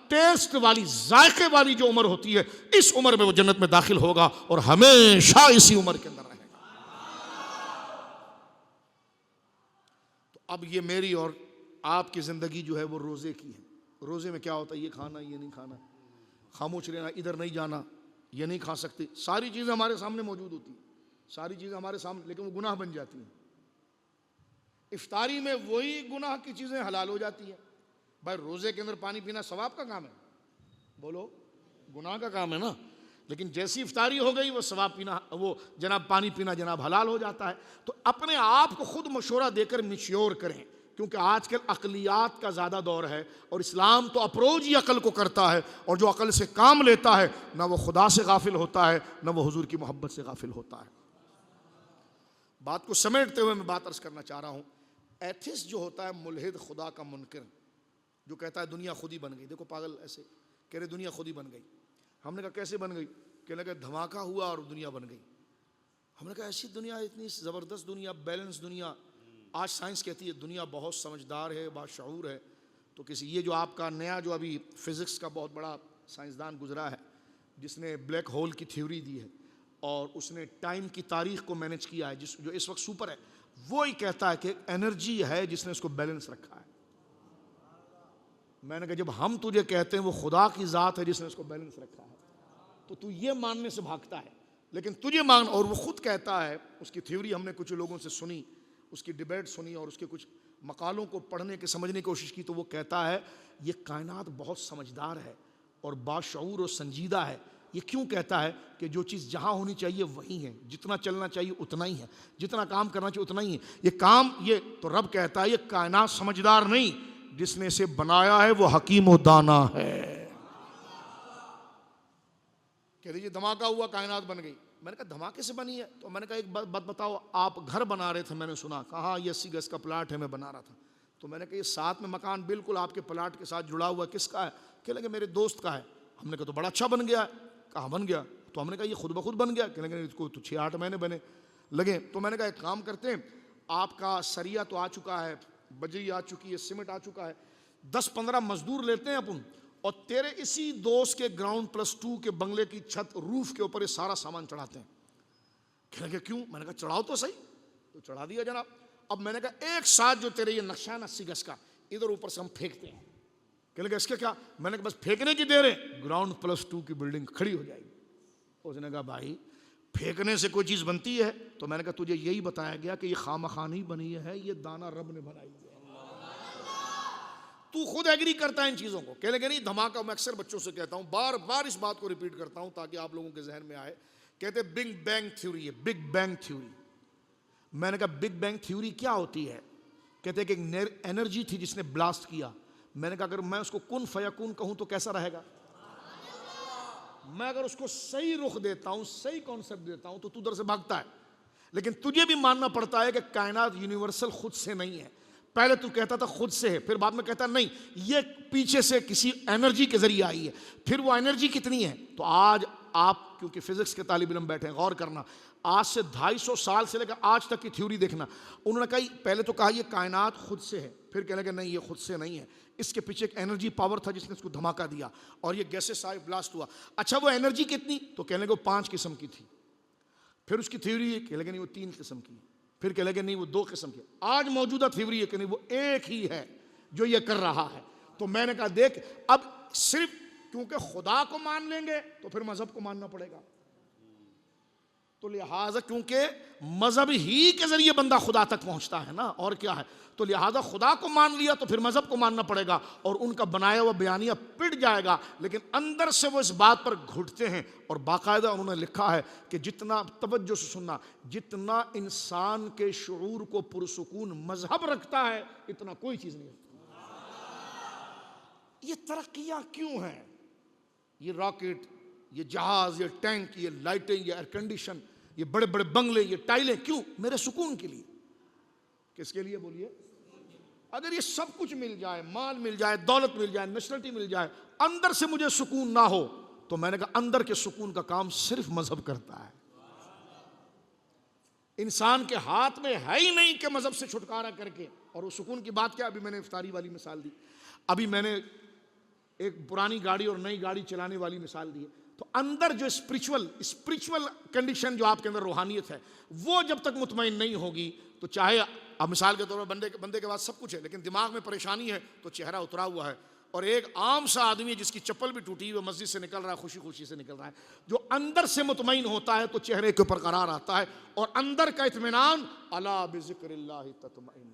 ٹیسٹ والی، ذائقے والی جو عمر ہوتی ہے، اس عمر میں وہ جنت میں داخل ہوگا اور ہمیشہ اسی عمر کے اندر رہے گا. تو اب یہ میری اور آپ کی زندگی جو ہے وہ روزے کی ہے. روزے میں کیا ہوتا ہے؟ یہ کھانا، یہ نہیں کھانا، خاموش رہنا، ادھر نہیں جانا، یہ نہیں کھا سکتے. ساری چیزیں ہمارے سامنے موجود ہوتی ہیں، ساری چیزیں ہمارے سامنے، لیکن وہ گناہ بن جاتی ہیں. افطاری میں وہی گناہ کی چیزیں حلال ہو جاتی ہیں. بھائی روزے کے اندر پانی پینا ثواب کا کام ہے؟ بولو، گناہ کا کام ہے نا. لیکن جیسی افطاری ہو گئی وہ ثواب پینا، وہ جناب پانی پینا جناب حلال ہو جاتا ہے. تو اپنے آپ کو خود مشورہ دے کر میچیور کریں، کیونکہ آج کل عقلیات کا زیادہ دور ہے اور اسلام تو اپروچ ہی عقل کو کرتا ہے. اور جو عقل سے کام لیتا ہے نہ وہ خدا سے غافل ہوتا ہے نہ وہ حضور کی محبت سے غافل ہوتا ہے. بات کو سمیٹتے ہوئے میں بات عرض کرنا چاہ رہا ہوں. ایتھسٹ جو ہوتا ہے ملحد، خدا کا منکر، جو کہتا ہے دنیا خود ہی بن گئی. دیکھو پاگل ایسے کہہ رہے دنیا خود ہی بن گئی. ہم نے کہا کیسے بن گئی؟ کہنے لگا دھماکہ ہوا اور دنیا بن گئی. ہم نے کہا ایسی دنیا، اتنی زبردست دنیا، بیلنس دنیا. آج سائنس کہتی ہے دنیا بہت سمجھدار ہے، باشعور ہے. تو کسی یہ جو آپ کا نیا جو ابھی فزکس کا بہت بڑا سائنسدان گزرا ہے جس نے بلیک ہول کی تھیوری دی ہے اور اس نے ٹائم کی تاریخ کو مینیج کیا ہے، جو اس وقت سپر ہے، وہی کہتا ہے کہ انرجی ہے جس نے اس کو بیلنس رکھا ہے. میں نے کہا جب ہم تجھے کہتے ہیں وہ خدا کی ذات ہے جس نے اس کو بیلنس رکھا ہے تو تو یہ ماننے سے بھاگتا ہے. لیکن تجھے مان، اور وہ خود کہتا ہے، اس کی تھیوری ہم نے کچھ لوگوں سے سنی، اس کی ڈیبیٹ سنی اور اس کے کچھ مقالوں کو پڑھنے کے سمجھنے کی کوشش کی، تو وہ کہتا ہے یہ کائنات بہت سمجھدار ہے اور باشعور اور سنجیدہ ہے. یہ کیوں کہتا ہے کہ جو چیز جہاں ہونی چاہیے وہی ہے، جتنا چلنا چاہیے اتنا ہی ہے، جتنا کام کرنا چاہیے اتنا ہی ہے. یہ کام، یہ تو رب کہتا ہے یہ کائنات سمجھدار نہیں، جس نے اسے بنایا ہے وہ حکیم و دانا ہے. کہہ دیجیے دھماکہ ہوا، کائنات بن گئی. میں نے کہا دھماکے سے بنی ہے؟ تو میں نے کہا ایک بات بتاؤ، آپ گھر بنا رہے تھے، میں نے سنا، کہا یہ 80 گز کا پلاٹ ہے میں بنا رہا تھا. تو میں نے کہا یہ ساتھ میں مکان بالکل آپ کے پلاٹ کے ساتھ جڑا ہوا کس کا ہے؟ کہ لگے میرے دوست کا ہے. ہم نے کہا تو بڑا اچھا بن گیا ہے. کہاں بن گیا؟ تو ہم نے کہا یہ خود بخود بن گیا؟ کہنے لگے اس کو تو 6-8 مہینے بنے لگے. تو میں نے کہا ایک کام کرتے ہیں, آپ کا سریا تو آ چکا ہے, بجری آ چکی ہے, سیمنٹ آ چکا ہے, 10-15 مزدور لیتے ہیں اپن, اور تیرے اسی دوست کے گراؤنڈ +2 کے بنگلے کی چھت روف کے اوپر یہ سارا سامان چڑھاتے ہیں. کہنے لگے کیوں؟ میں نے کہا چڑھاؤ تو صحیح. تو چڑھا دیا جناب. اب میں نے کہا ایک ساتھ جو تیرے یہ نقشہ ہے نا 80 گز کا, ادھر اوپر سے ہم پھینکتے ہیں. کہنے لگے اس کے کیا؟ میں نے کہا بس پھینکنے کی دیر ہے, گراؤنڈ +2 کی بلڈنگ کھڑی ہو جائے گی. اس نے کہا بھائی پھینکنے سے کوئی چیز بنتی ہے؟ تو میں نے کہا تجھے یہی بتایا گیا کہ یہ خامخواہ نہیں بنی ہے, یہ دانہ رب نے بنائی ہے, تو خود ایگری کرتا ہے ان چیزوں کو. کہنے لگے نہیں دھماکہ. میں اکثر بچوں سے کہتا ہوں, بار بار اس بات کو ریپیٹ کرتا ہوں تاکہ آپ لوگوں کے ذہن میں آئے. کہتے بگ بینگ تھیوری ہے, بگ بینگ تھیوری. میں نے کہا بگ بینگ تھیوری کیا ہوتی ہے؟ کہتے کہ ایک انرجی تھی جس نے بلاسٹ کیا. میں نے کہا اگر میں اس کو کن فیکون کہوں تو کیسا رہے گا؟ میں اگر اس کو صحیح رخ دیتا ہوں, صحیح کانسیپٹ دیتا ہوں, تو تو ادھر سے بھاگتا ہے. لیکن تجھے بھی ماننا پڑتا ہے کہ کائنات یونیورسل خود سے نہیں ہے. پہلے تو کہتا تھا خود سے ہے, پھر بعد میں کہتا نہیں یہ پیچھے سے کسی انرجی کے ذریعے آئی ہے. پھر وہ انرجی کتنی ہے؟ تو آج آپ کیونکہ فزکس کے طالب علم بیٹھے ہیں, غور کرنا, آج سے 250 سال سے لے کر آج تک کی تھیوری دیکھنا. انہوں نے کہا پہلے تو کہا یہ کائنات خود سے ہے, پھر کہنے لگے نہیں یہ خود سے نہیں ہے, اس کے پیچھے ایک انرجی پاور تھا جس نے اس کو دھماکہ دیا اور یہ گیسز آئے, بلاسٹ ہوا. اچھا وہ انرجی کتنی؟ تو کہنے لگے وہ 5 قسم کی تھی. پھر اس کی تھیوری ہے, کہنے لگے نہیں وہ 3 قسم کی. پھر کہنے لگے نہیں وہ 2 قسم کی. آج موجودہ تھیوری ہے کہ نہیں وہ ایک ہی ہے جو یہ کر رہا ہے. تو میں نے کہا دیکھ اب صرف کیونکہ خدا کو مان لیں گے تو پھر مذہب کو ماننا پڑے گا. تو لہٰذا کیونکہ مذہب ہی کے ذریعے بندہ خدا تک پہنچتا ہے نا, اور کیا ہے, تو لہٰذا خدا کو مان لیا تو پھر مذہب کو ماننا پڑے گا, اور ان کا بنایا ہوا بیانیہ پٹ جائے گا. لیکن اندر سے وہ اس بات پر گھٹتے ہیں, اور باقاعدہ انہوں نے لکھا ہے کہ جتنا توجہ سے سننا, جتنا انسان کے شعور کو پرسکون مذہب رکھتا ہے اتنا کوئی چیز نہیں رکھتا. یہ ترقیاں کیوں ہیں؟ یہ راکٹ, یہ جہاز, یہ ٹینک, یہ لائٹیں, یہ ایئر کنڈیشن, یہ بڑے بڑے بنگلے, یہ ٹائلیں, کیوں؟ میرے سکون کے لیے. کس کے لیے بولیے؟ اگر یہ سب کچھ مل جائے, مال مل جائے, دولت مل جائے, نیشنلٹی مل جائے, اندر سے مجھے سکون نہ ہو, تو میں نے کہا اندر کے سکون کا کام صرف مذہب کرتا ہے. انسان کے ہاتھ میں ہے ہی نہیں کہ مذہب سے چھٹکارا کر کے. اور وہ سکون کی بات کیا, ابھی میں نے افطاری والی مثال دی, ابھی میں نے ایک پرانی گاڑی اور نئی گاڑی چلانے والی مثال دی ہے. تو اندر جو اسپریچول کنڈیشن جو آپ کے اندر روحانیت ہے, وہ جب تک مطمئن نہیں ہوگی تو چاہے اب مثال کے طور پر بندے کے پاس سب کچھ ہے لیکن دماغ میں پریشانی ہے تو چہرہ اترا ہوا ہے. اور ایک عام سا آدمی جس کی چپل بھی ٹوٹی ہوئی مسجد سے نکل رہا ہے, خوشی خوشی سے نکل رہا ہے, جو اندر سے مطمئن ہوتا ہے تو چہرے کے اوپر قرار آتا ہے, اور اندر کا اطمینان الا بذکر اللہ تطمئن.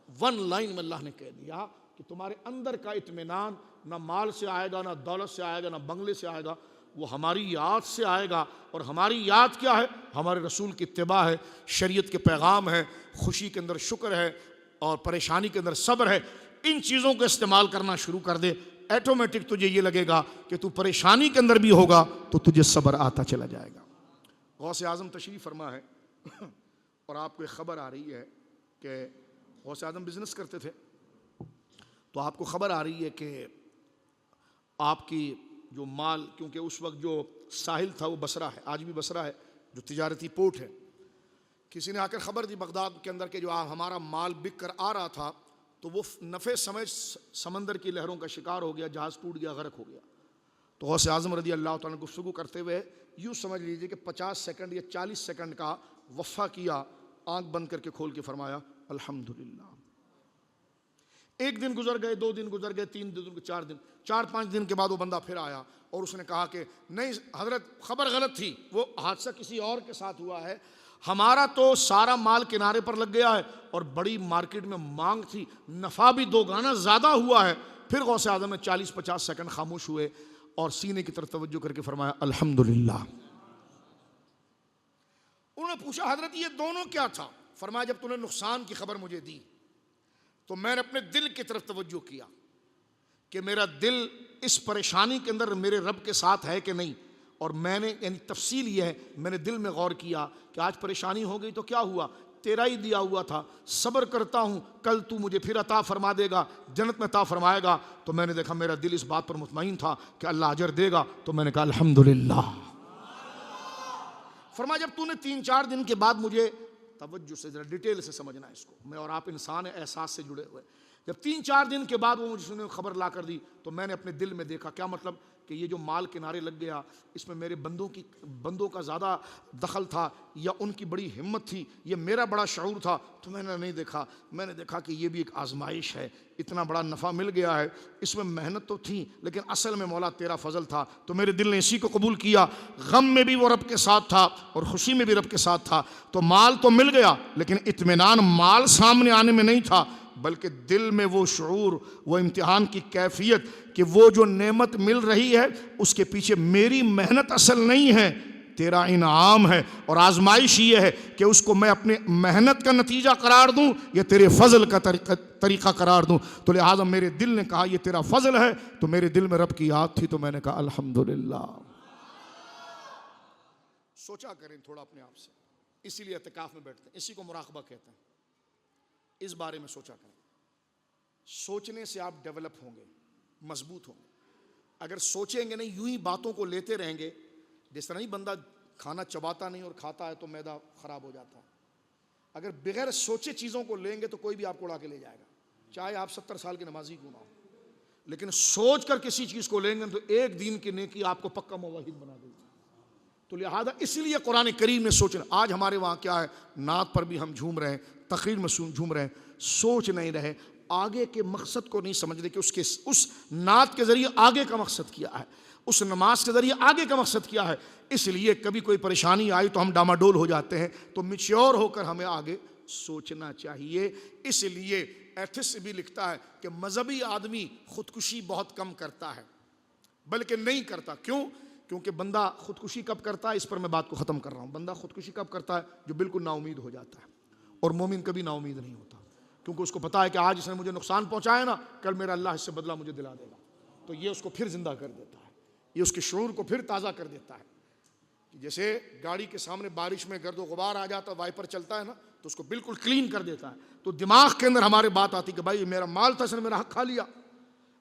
1 لائن میں اللہ نے کہہ دیا کہ تمہارے اندر کا اطمینان نہ مال سے آئے گا, نہ دولت سے آئے گا, نہ بنگلے سے آئے گا, وہ ہماری یاد سے آئے گا. اور ہماری یاد کیا ہے؟ ہمارے رسول کی اتباع ہے, شریعت کے پیغام ہے, خوشی کے اندر شکر ہے, اور پریشانی کے اندر صبر ہے. ان چیزوں کو استعمال کرنا شروع کر دے, ایٹومیٹک تجھے یہ لگے گا کہ تو پریشانی کے اندر بھی ہوگا تو تجھے صبر آتا چلا جائے گا. غوث اعظم تشریف فرما ہے اور آپ کو ایک خبر آ رہی ہے کہ غوث اعظم بزنس کرتے تھے, تو آپ کو خبر آ رہی ہے کہ آپ کی جو مال, کیونکہ اس وقت جو ساحل تھا وہ بصرہ ہے, آج بھی بصرہ ہے, جو تجارتی پورٹ ہے, کسی نے آ کر خبر دی بغداد کے اندر کہ جو ہمارا مال بک کر آ رہا تھا تو وہ نفع سمجھ سمندر کی لہروں کا شکار ہو گیا, جہاز ٹوٹ گیا, غرق ہو گیا. تو غوث اعظم رضی اللہ تعالیٰ نے گفتگو کرتے ہوئے یوں سمجھ لیجئے کہ 50 سیکنڈ یا 40 سیکنڈ کا وقفہ کیا, آنکھ بند کر کے کھول کے فرمایا الحمدللہ. 1 دن گزر گئے, 2 دن گزر گئے, 3 دن, 4 دن, 4-5 دن کے بعد وہ بندہ پھر آیا اور اس نے کہا کہ نہیں حضرت خبر غلط تھی, وہ حادثہ کسی اور کے ساتھ ہوا ہے, ہمارا تو سارا مال کنارے پر لگ گیا ہے اور بڑی مارکیٹ میں مانگ تھی, نفع بھی 2 گنا زیادہ ہوا ہے. پھر غوث اعظم نے 40-50 سیکنڈ خاموش ہوئے اور سینے کی طرف توجہ کر کے فرمایا الحمدللہ. انہوں نے پوچھا حضرت یہ دونوں کیا تھا؟ فرمایا جب تم نے نقصان کی خبر مجھے دی تو میں نے اپنے دل کی طرف توجہ کیا کہ میرا دل اس پریشانی کے اندر میرے رب کے ساتھ ہے کہ نہیں, اور میں نے یعنی تفصیل یہ ہے، میں نے دل میں غور کیا کہ آج پریشانی ہو گئی تو کیا ہوا، تیرا ہی دیا ہوا تھا، صبر کرتا ہوں، کل تو مجھے پھر عطا فرما دے گا، جنت میں عطا فرمائے گا۔ تو میں نے دیکھا میرا دل اس بات پر مطمئن تھا کہ اللہ اجر دے گا، تو میں نے کہا الحمدللہ۔ فرمایا جب تو نے 3-4 دن کے بعد مجھے، توجہ سے ذرا ڈیٹیل سے سمجھنا ہے اس کو، میں اور آپ انسان احساس سے جڑے ہوئے، جب 3-4 دن کے بعد وہ مجھے خبر لا کر دی تو میں نے اپنے دل میں دیکھا، کیا مطلب کہ یہ جو مال کنارے لگ گیا اس میں میرے بندوں کا زیادہ دخل تھا یا ان کی بڑی ہمت تھی، یہ میرا بڑا شعور تھا؟ تو میں نے نہیں دیکھا، میں نے دیکھا کہ یہ بھی ایک آزمائش ہے، اتنا بڑا نفع مل گیا ہے، اس میں محنت تو تھی لیکن اصل میں مولا تیرا فضل تھا۔ تو میرے دل نے اسی کو قبول کیا، غم میں بھی وہ رب کے ساتھ تھا اور خوشی میں بھی رب کے ساتھ تھا۔ تو مال تو مل گیا لیکن اطمینان مال سامنے آنے میں نہیں تھا، بلکہ دل میں وہ شعور، وہ امتحان کی کیفیت کہ وہ جو نعمت مل رہی ہے اس کے پیچھے میری محنت اصل نہیں ہے، تیرا انعام ہے، اور آزمائش یہ ہے کہ اس کو میں اپنے محنت کا نتیجہ قرار دوں یا تیرے فضل کا طریقہ قرار دوں۔ تو لہٰذا میرے دل نے کہا یہ تیرا فضل ہے، تو میرے دل میں رب کی یاد تھی، تو میں نے کہا الحمدللہ۔ سوچا کریں تھوڑا اپنے آپ سے، اسی لیے اعتکاف میں بیٹھتے ہیں، اسی کو مراقبہ کہتے ہیں۔ اس بارے میں سوچا کریں، سوچنے سے آپ ڈیولپ ہوں گے، مضبوط ہوں گے۔ اگر سوچیں گے نہیں، یوں ہی باتوں کو لیتے رہیں گے، جس طرح نہیں بندہ کھانا چباتا نہیں اور کھاتا ہے تو معدہ خراب ہو جاتا ہے، اگر بغیر سوچے چیزوں کو لیں گے تو کوئی بھی آپ کو اڑا کے لے جائے گا، چاہے آپ 70 سال کے نمازی کیوں نہ ہو۔ لیکن سوچ کر کسی چیز کو لیں گے تو ایک دن کی نیکی آپ کو پکا موحد بنا دے گی۔ تو لہذا اس لیے قرآن کریم میں سوچنا، آج ہمارے وہاں کیا ہے، نعت پر بھی ہم جھوم رہے ہیں، تقریر میں جھوم رہے ہیں، سوچ نہیں رہے، آگے کے مقصد کو نہیں سمجھ رہے کہ اس نعت کے ذریعے آگے کا مقصد کیا ہے، اس نماز کے ذریعے آگے کا مقصد کیا ہے۔ اس لیے کبھی کوئی پریشانی آئی تو ہم ڈاماڈول ہو جاتے ہیں، تو میچیور ہو کر ہمیں آگے سوچنا چاہیے۔ اس لیے ایتھس بھی لکھتا ہے کہ مذہبی آدمی خودکشی بہت کم کرتا ہے، بلکہ نہیں کرتا۔ کیوں؟ کیونکہ بندہ خودکشی کب کرتا ہے، اس پر میں بات کو ختم کر رہا ہوں، بندہ خودکشی کب کرتا ہے؟ جو بالکل نا امید ہو جاتا ہے، اور مومن کبھی نا امید نہیں ہوتا، کیونکہ اس کو پتا ہے کہ آج اس نے مجھے نقصان پہنچایا نا، کل میرا اللہ اس سے بدلہ مجھے دلا دے گا، تو یہ اس کو پھر زندہ کر دیتا ہے، یہ اس کے شعور کو پھر تازہ کر دیتا ہے۔ جیسے گاڑی کے سامنے بارش میں گرد و غبار آ جاتا ہے، وائپر چلتا ہے نا، تو اس کو بالکل کلین کر دیتا ہے۔ تو دماغ کے اندر ہمارے بات آتی کہ بھائی میرا مال تھا، اس نے میرا حق کھا لیا،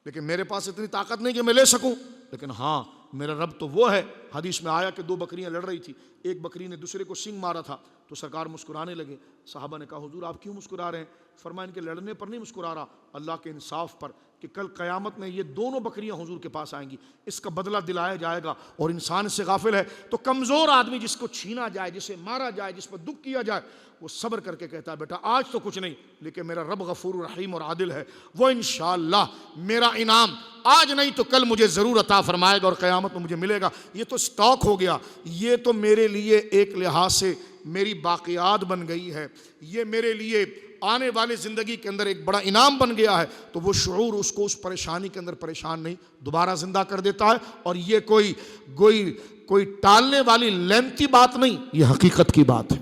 لیکن میرے پاس اتنی طاقت نہیں کہ میں لے سکوں، لیکن ہاں میرا رب تو وہ ہے۔ حدیث میں آیا کہ 2 بکریاں لڑ رہی تھی، ایک بکری نے دوسرے کو سینگ مارا تھا، تو سرکار مسکرانے لگے۔ صحابہ نے کہا حضور آپ کیوں مسکرا رہے ہیں؟ فرمایا ان کے لڑنے پر نہیں مسکرا رہا، اللہ کے انصاف پر، کہ کل قیامت میں یہ دونوں بکریاں حضور کے پاس آئیں گی، اس کا بدلہ دلایا جائے گا، اور انسان اس سے غافل ہے۔ تو کمزور آدمی جس کو چھینا جائے، جسے مارا جائے، جس پر دکھ کیا جائے، وہ صبر کر کے کہتا ہے بیٹا آج تو کچھ نہیں، لیکن میرا رب غفور رحیم اور عادل ہے، وہ انشاءاللہ میرا انعام آج نہیں تو کل مجھے ضرور عطا فرمائے گا اور قیامت میں مجھے ملے گا۔ یہ تو سٹاک ہو گیا، یہ تو میرے لیے ایک لحاظ سے میری باقیات بن گئی ہے، یہ میرے لیے آنے والے زندگی کے اندر ایک بڑا انعام بن گیا ہے۔ تو وہ شعور اس کو اس پریشانی کے اندر پریشان نہیں، دوبارہ زندہ کر دیتا ہے۔ اور یہ کوئی ٹالنے والی لینتی بات نہیں، یہ حقیقت کی بات ہے۔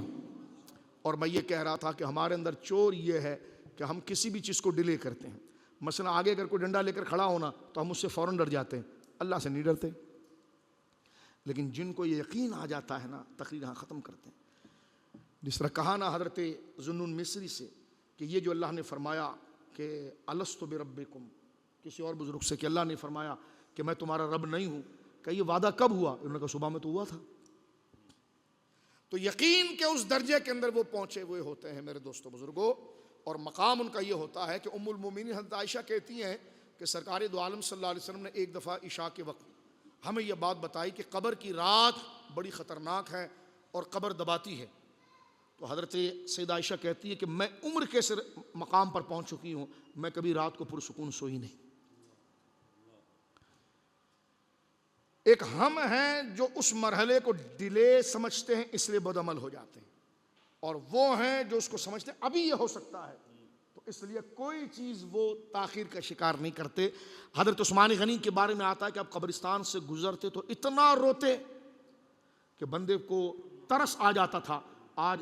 اور میں یہ کہہ رہا تھا کہ ہمارے اندر چور یہ ہے کہ ہم کسی بھی چیز کو ڈیلے کرتے ہیں۔ مثلا آگے اگر کوئی ڈنڈا لے کر کھڑا ہونا تو ہم اس سے فوراً ڈر جاتے ہیں، اللہ سے نہیں ڈرتے۔ لیکن جن کو یہ یقین آ جاتا ہے نا، تقریر ہاں ختم کرتے ہیں۔ جس طرح کہا نا حضرت ذوالنون مصری سے کہ یہ جو اللہ نے فرمایا کہ الستُ بربکم، کسی اور بزرگ سے کہ اللہ نے فرمایا کہ میں تمہارا رب نہیں ہوں، کہ یہ وعدہ کب ہوا؟ انہوں نے کہا صبح میں تو ہوا تھا۔ تو یقین کے اس درجے کے اندر وہ پہنچے ہوئے ہوتے ہیں میرے دوستو بزرگوں، اور مقام ان کا یہ ہوتا ہے کہ ام المومنین حضرت عائشہ کہتی ہیں کہ سرکار دو عالم صلی اللہ علیہ وسلم نے ایک دفعہ عشاء کے وقت ہمیں یہ بات بتائی کہ قبر کی رات بڑی خطرناک ہے اور قبر دباتی ہے۔ تو حضرت سیدہ عائشہ کہتی ہے کہ میں عمر کے مقام پر پہنچ چکی ہوں، میں کبھی رات کو پرسکون سوئی نہیں۔ ایک ہم ہیں جو اس مرحلے کو ڈیلے سمجھتے ہیں، اس لیے بدعمل ہو جاتے ہیں، اور وہ ہیں جو اس کو سمجھتے ہیں ابھی یہ ہو سکتا ہے، تو اس لیے کوئی چیز وہ تاخیر کا شکار نہیں کرتے۔ حضرت عثمان غنی کے بارے میں آتا ہے کہ آپ قبرستان سے گزرتے تو اتنا روتے کہ بندے کو ترس آ جاتا تھا۔ آج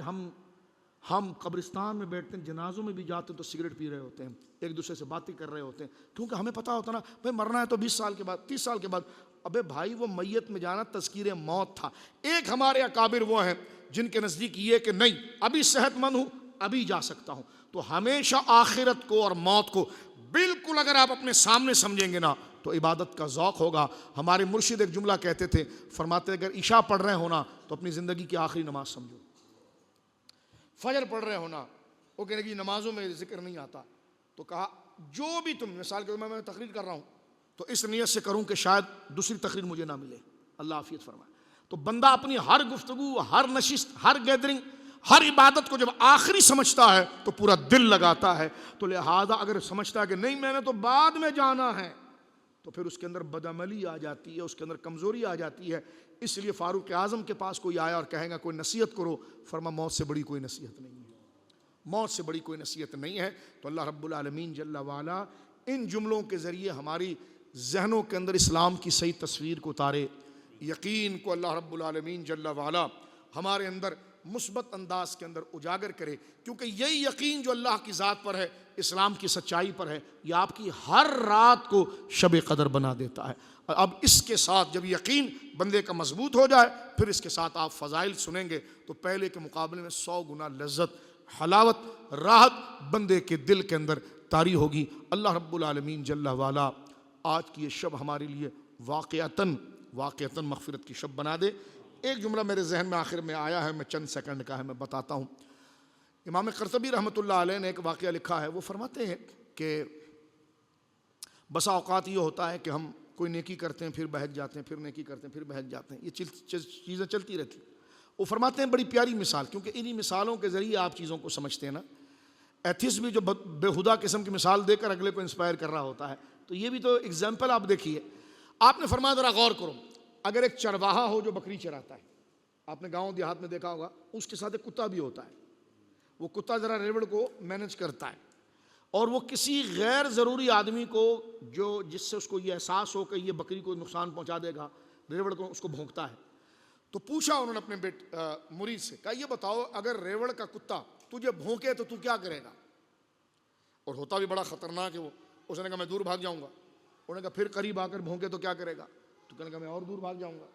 ہم قبرستان میں بیٹھتے ہیں، جنازوں میں بھی جاتے ہیں تو سگریٹ پی رہے ہوتے ہیں، ایک دوسرے سے باتیں کر رہے ہوتے ہیں، کیونکہ ہمیں پتا ہوتا نا بھائی مرنا ہے تو 20 سال کے بعد، 30 سال کے بعد۔ ابے بھائی وہ میت میں جانا تذکیر موت تھا۔ ایک ہمارے اکابر وہ ہیں جن کے نزدیک یہ کہ نہیں ابھی صحت مند ہوں، ابھی جا سکتا ہوں۔ تو ہمیشہ آخرت کو اور موت کو بالکل اگر آپ اپنے سامنے سمجھیں گے نا تو عبادت کا ذوق ہوگا۔ ہمارے مرشد ایک جملہ کہتے تھے، فرماتے اگر عشاء پڑھ رہے ہونا تو اپنی زندگی کی آخری نماز سمجھو، فجر پڑھ رہے ہونا، وہ کہنے کی نمازوں میں ذکر نہیں آتا، تو کہا جو بھی تم، مثال کے طور پر میں تقریر کر رہا ہوں تو اس نیت سے کروں کہ شاید دوسری تقریر مجھے نہ ملے، اللہ عافیت فرمائے۔ تو بندہ اپنی ہر گفتگو، ہر نشست، ہر گیدرنگ، ہر عبادت کو جب آخری سمجھتا ہے تو پورا دل لگاتا ہے۔ تو لہذا اگر سمجھتا ہے کہ نہیں میں نے تو بعد میں جانا ہے تو پھر اس کے اندر بدعملی آ جاتی ہے، اس کے اندر کمزوری آ جاتی ہے۔ اس لیے فاروق اعظم کے پاس کوئی آیا اور کہے گا کوئی نصیحت کرو، فرما موت سے بڑی کوئی نصیحت نہیں ہے، موت سے بڑی کوئی نصیحت نہیں ہے۔ تو اللہ رب العالمین جل وعلا ان جملوں کے ذریعے ہماری ذہنوں کے اندر اسلام کی صحیح تصویر کو اتارے، یقین کو اللہ رب العالمین جل وعلا ہمارے اندر مثبت انداز کے اندر اجاگر کرے، کیونکہ یہی یقین جو اللہ کی ذات پر ہے، اسلام کی سچائی پر ہے، یہ آپ کی ہر رات کو شب قدر بنا دیتا ہے۔ اب اس کے ساتھ جب یقین بندے کا مضبوط ہو جائے، پھر اس کے ساتھ آپ فضائل سنیں گے تو پہلے کے مقابلے میں 100 گنا لذت، حلاوت، راحت بندے کے دل کے اندر طاری ہوگی۔ اللہ رب العالمین جل وعلا آج کی یہ شب ہمارے لیے واقعتاً مغفرت کی شب بنا دے۔ ایک جملہ میرے ذہن میں آخر میں آیا ہے، میں چند سیکنڈ کا ہے، میں بتاتا ہوں۔ امام قرطبی رحمۃ اللہ علیہ نے ایک واقعہ لکھا ہے، وہ فرماتے ہیں کہ بسا اوقات یہ ہوتا ہے کہ ہم کوئی نیکی کرتے ہیں پھر بہک جاتے ہیں، پھر نیکی کرتے ہیں پھر بہک جاتے ہیں، یہ چیزیں چلتی رہتی۔ وہ فرماتے ہیں بڑی پیاری مثال، کیونکہ انہی مثالوں کے ذریعے آپ چیزوں کو سمجھتے ہیں نا۔ ایتھسٹ بھی جو بےہودہ قسم کی مثال دے کر اگلے کو انسپائر کر رہا ہوتا ہے، تو یہ بھی تو ایگزامپل آپ دیکھیے۔ آپ نے فرمایا ذرا غور کرو، اگر ایک چرواہا ہو جو بکری چراتا ہے، آپ نے گاؤں دیہات میں دیکھا ہوگا، اس کے ساتھ ایک کتا بھی ہوتا ہے، وہ کتا ذرا ریوڑ کو مینج کرتا ہے، اور وہ کسی غیر ضروری آدمی کو جس سے اس کو یہ احساس ہو کہ یہ بکری کو نقصان پہنچا دے گا، ریوڑ کو اس کو بھونکتا ہے۔ تو پوچھا انہوں نے اپنے مرید سے، کہا یہ بتاؤ اگر ریوڑ کا کتا تجھے بھونکے تو کیا کرے گا؟ اور ہوتا بھی بڑا خطرناک ہے وہ۔ اس نے کہا میں دور بھاگ جاؤں گا۔ انہوں نے کہا پھر قریب آ کر بھونکے تو کیا کرے گا؟ تو کہنے کہا میں اور دور بھاگ جاؤں گا۔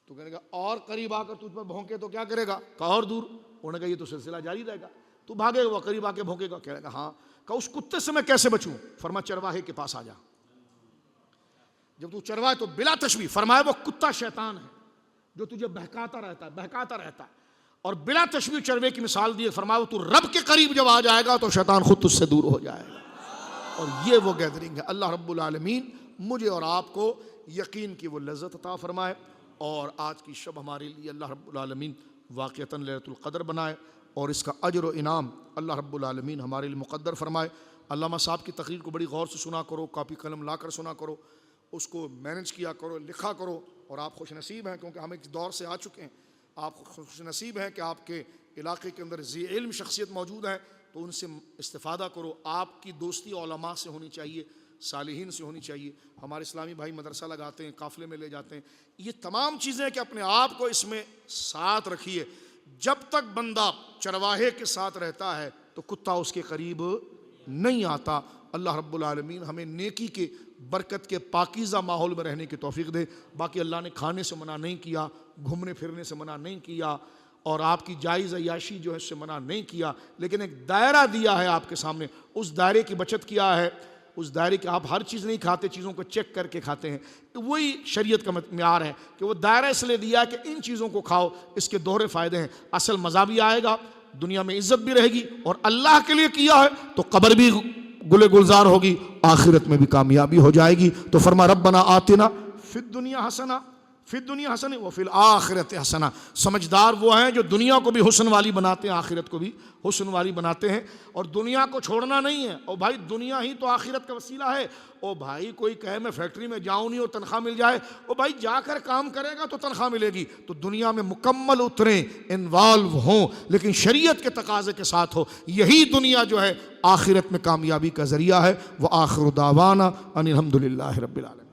تو کہنے کہا اور قریب آ کر تجھ پر بھونکے تو کیا کرے گا؟ کہا اور دور۔ انہوں نے کہا یہ تو سلسلہ جاری رہے گا، تو بھاگے گا، وہ قریب آ کے بھونکے گا۔ کہنے کہا ہاں۔ کہا اس کتے سے میں کیسے بچوں؟ فرمایا چرواہے کے پاس آ جا، جب تو چرواہے تو بلا تشبیہ، فرمایا وہ کتا شیطان ہے جو تجھے بہکاتا رہتا ہے، اور بلا تشبیہ چروے کی مثال دی، فرمایا تو رب کے قریب جب آ جائے گا تو شیطان خود تجھ سے دور ہو جائے گا۔ اور یہ وہ گیدرنگ ہے۔ اللہ رب العالمین مجھے اور آپ کو یقین کی وہ لذت عطا فرمائے، اور آج کی شب ہمارے لیے اللہ رب العالمین واقعتاً لیلۃ القدر بنائے، اور اس کا اجر و انعام اللہ رب العالمین ہمارے لیے مقدر فرمائے۔ علامہ صاحب کی تقریر کو بڑی غور سے سنا کرو، کاپی قلم لا کر سنا کرو، اس کو مینج کیا کرو، لکھا کرو، اور آپ خوش نصیب ہیں کیونکہ ہم ایک دور سے آ چکے ہیں۔ آپ خوش نصیب ہیں کہ آپ کے علاقے کے اندر ذی علم شخصیت موجود ہیں، تو ان سے استفادہ کرو۔ آپ کی دوستی علماء سے ہونی چاہیے، صالحین سے ہونی چاہیے۔ ہمارے اسلامی بھائی مدرسہ لگاتے ہیں، قافلے میں لے جاتے ہیں، یہ تمام چیزیں کہ اپنے آپ کو اس میں ساتھ رکھیے۔ جب تک بندہ چرواہے کے ساتھ رہتا ہے تو کتا اس کے قریب نہیں آتا۔ اللہ رب العالمین ہمیں نیکی کے، برکت کے، پاکیزہ ماحول میں رہنے کی توفیق دے۔ باقی اللہ نے کھانے سے منع نہیں کیا، گھومنے پھرنے سے منع نہیں کیا، اور آپ کی جائز عیاشی جو ہے اس سے منع نہیں کیا، لیکن ایک دائرہ دیا ہے آپ کے سامنے، اس دائرے کی بچت کیا ہے، اس دائرے کے آپ ہر چیز نہیں کھاتے، چیزوں کو چیک کر کے کھاتے ہیں۔ وہی شریعت کا معیار ہے کہ وہ دائرہ اس لیے دیا کہ ان چیزوں کو کھاؤ، اس کے دوہرے فائدے ہیں، اصل مزہ بھی آئے گا، دنیا میں عزت بھی رہے گی، اور اللہ کے لیے کیا ہے تو قبر بھی گلے گلزار ہوگی، آخرت میں بھی کامیابی ہو جائے گی۔ تو فرما ربنا آتنا فی الدنیا حسنہ، فی الدنیا حسنہ وفی الآخرۃ حسنہ۔ سمجھدار وہ ہیں جو دنیا کو بھی حسن والی بناتے ہیں، آخرت کو بھی حسن والی بناتے ہیں، اور دنیا کو چھوڑنا نہیں ہے۔ اور بھائی دنیا ہی تو آخرت کا وسیلہ ہے۔ او بھائی کوئی کہے میں فیکٹری میں جاؤں نہیں اور تنخواہ مل جائے، او بھائی جا کر کام کرے گا تو تنخواہ ملے گی۔ تو دنیا میں مکمل اتریں، انوالو ہوں، لیکن شریعت کے تقاضے کے ساتھ ہو۔ یہی دنیا جو ہے آخرت میں کامیابی کا ذریعہ ہے۔ وآخر دعوانا ان الحمد للہ رب العالمین۔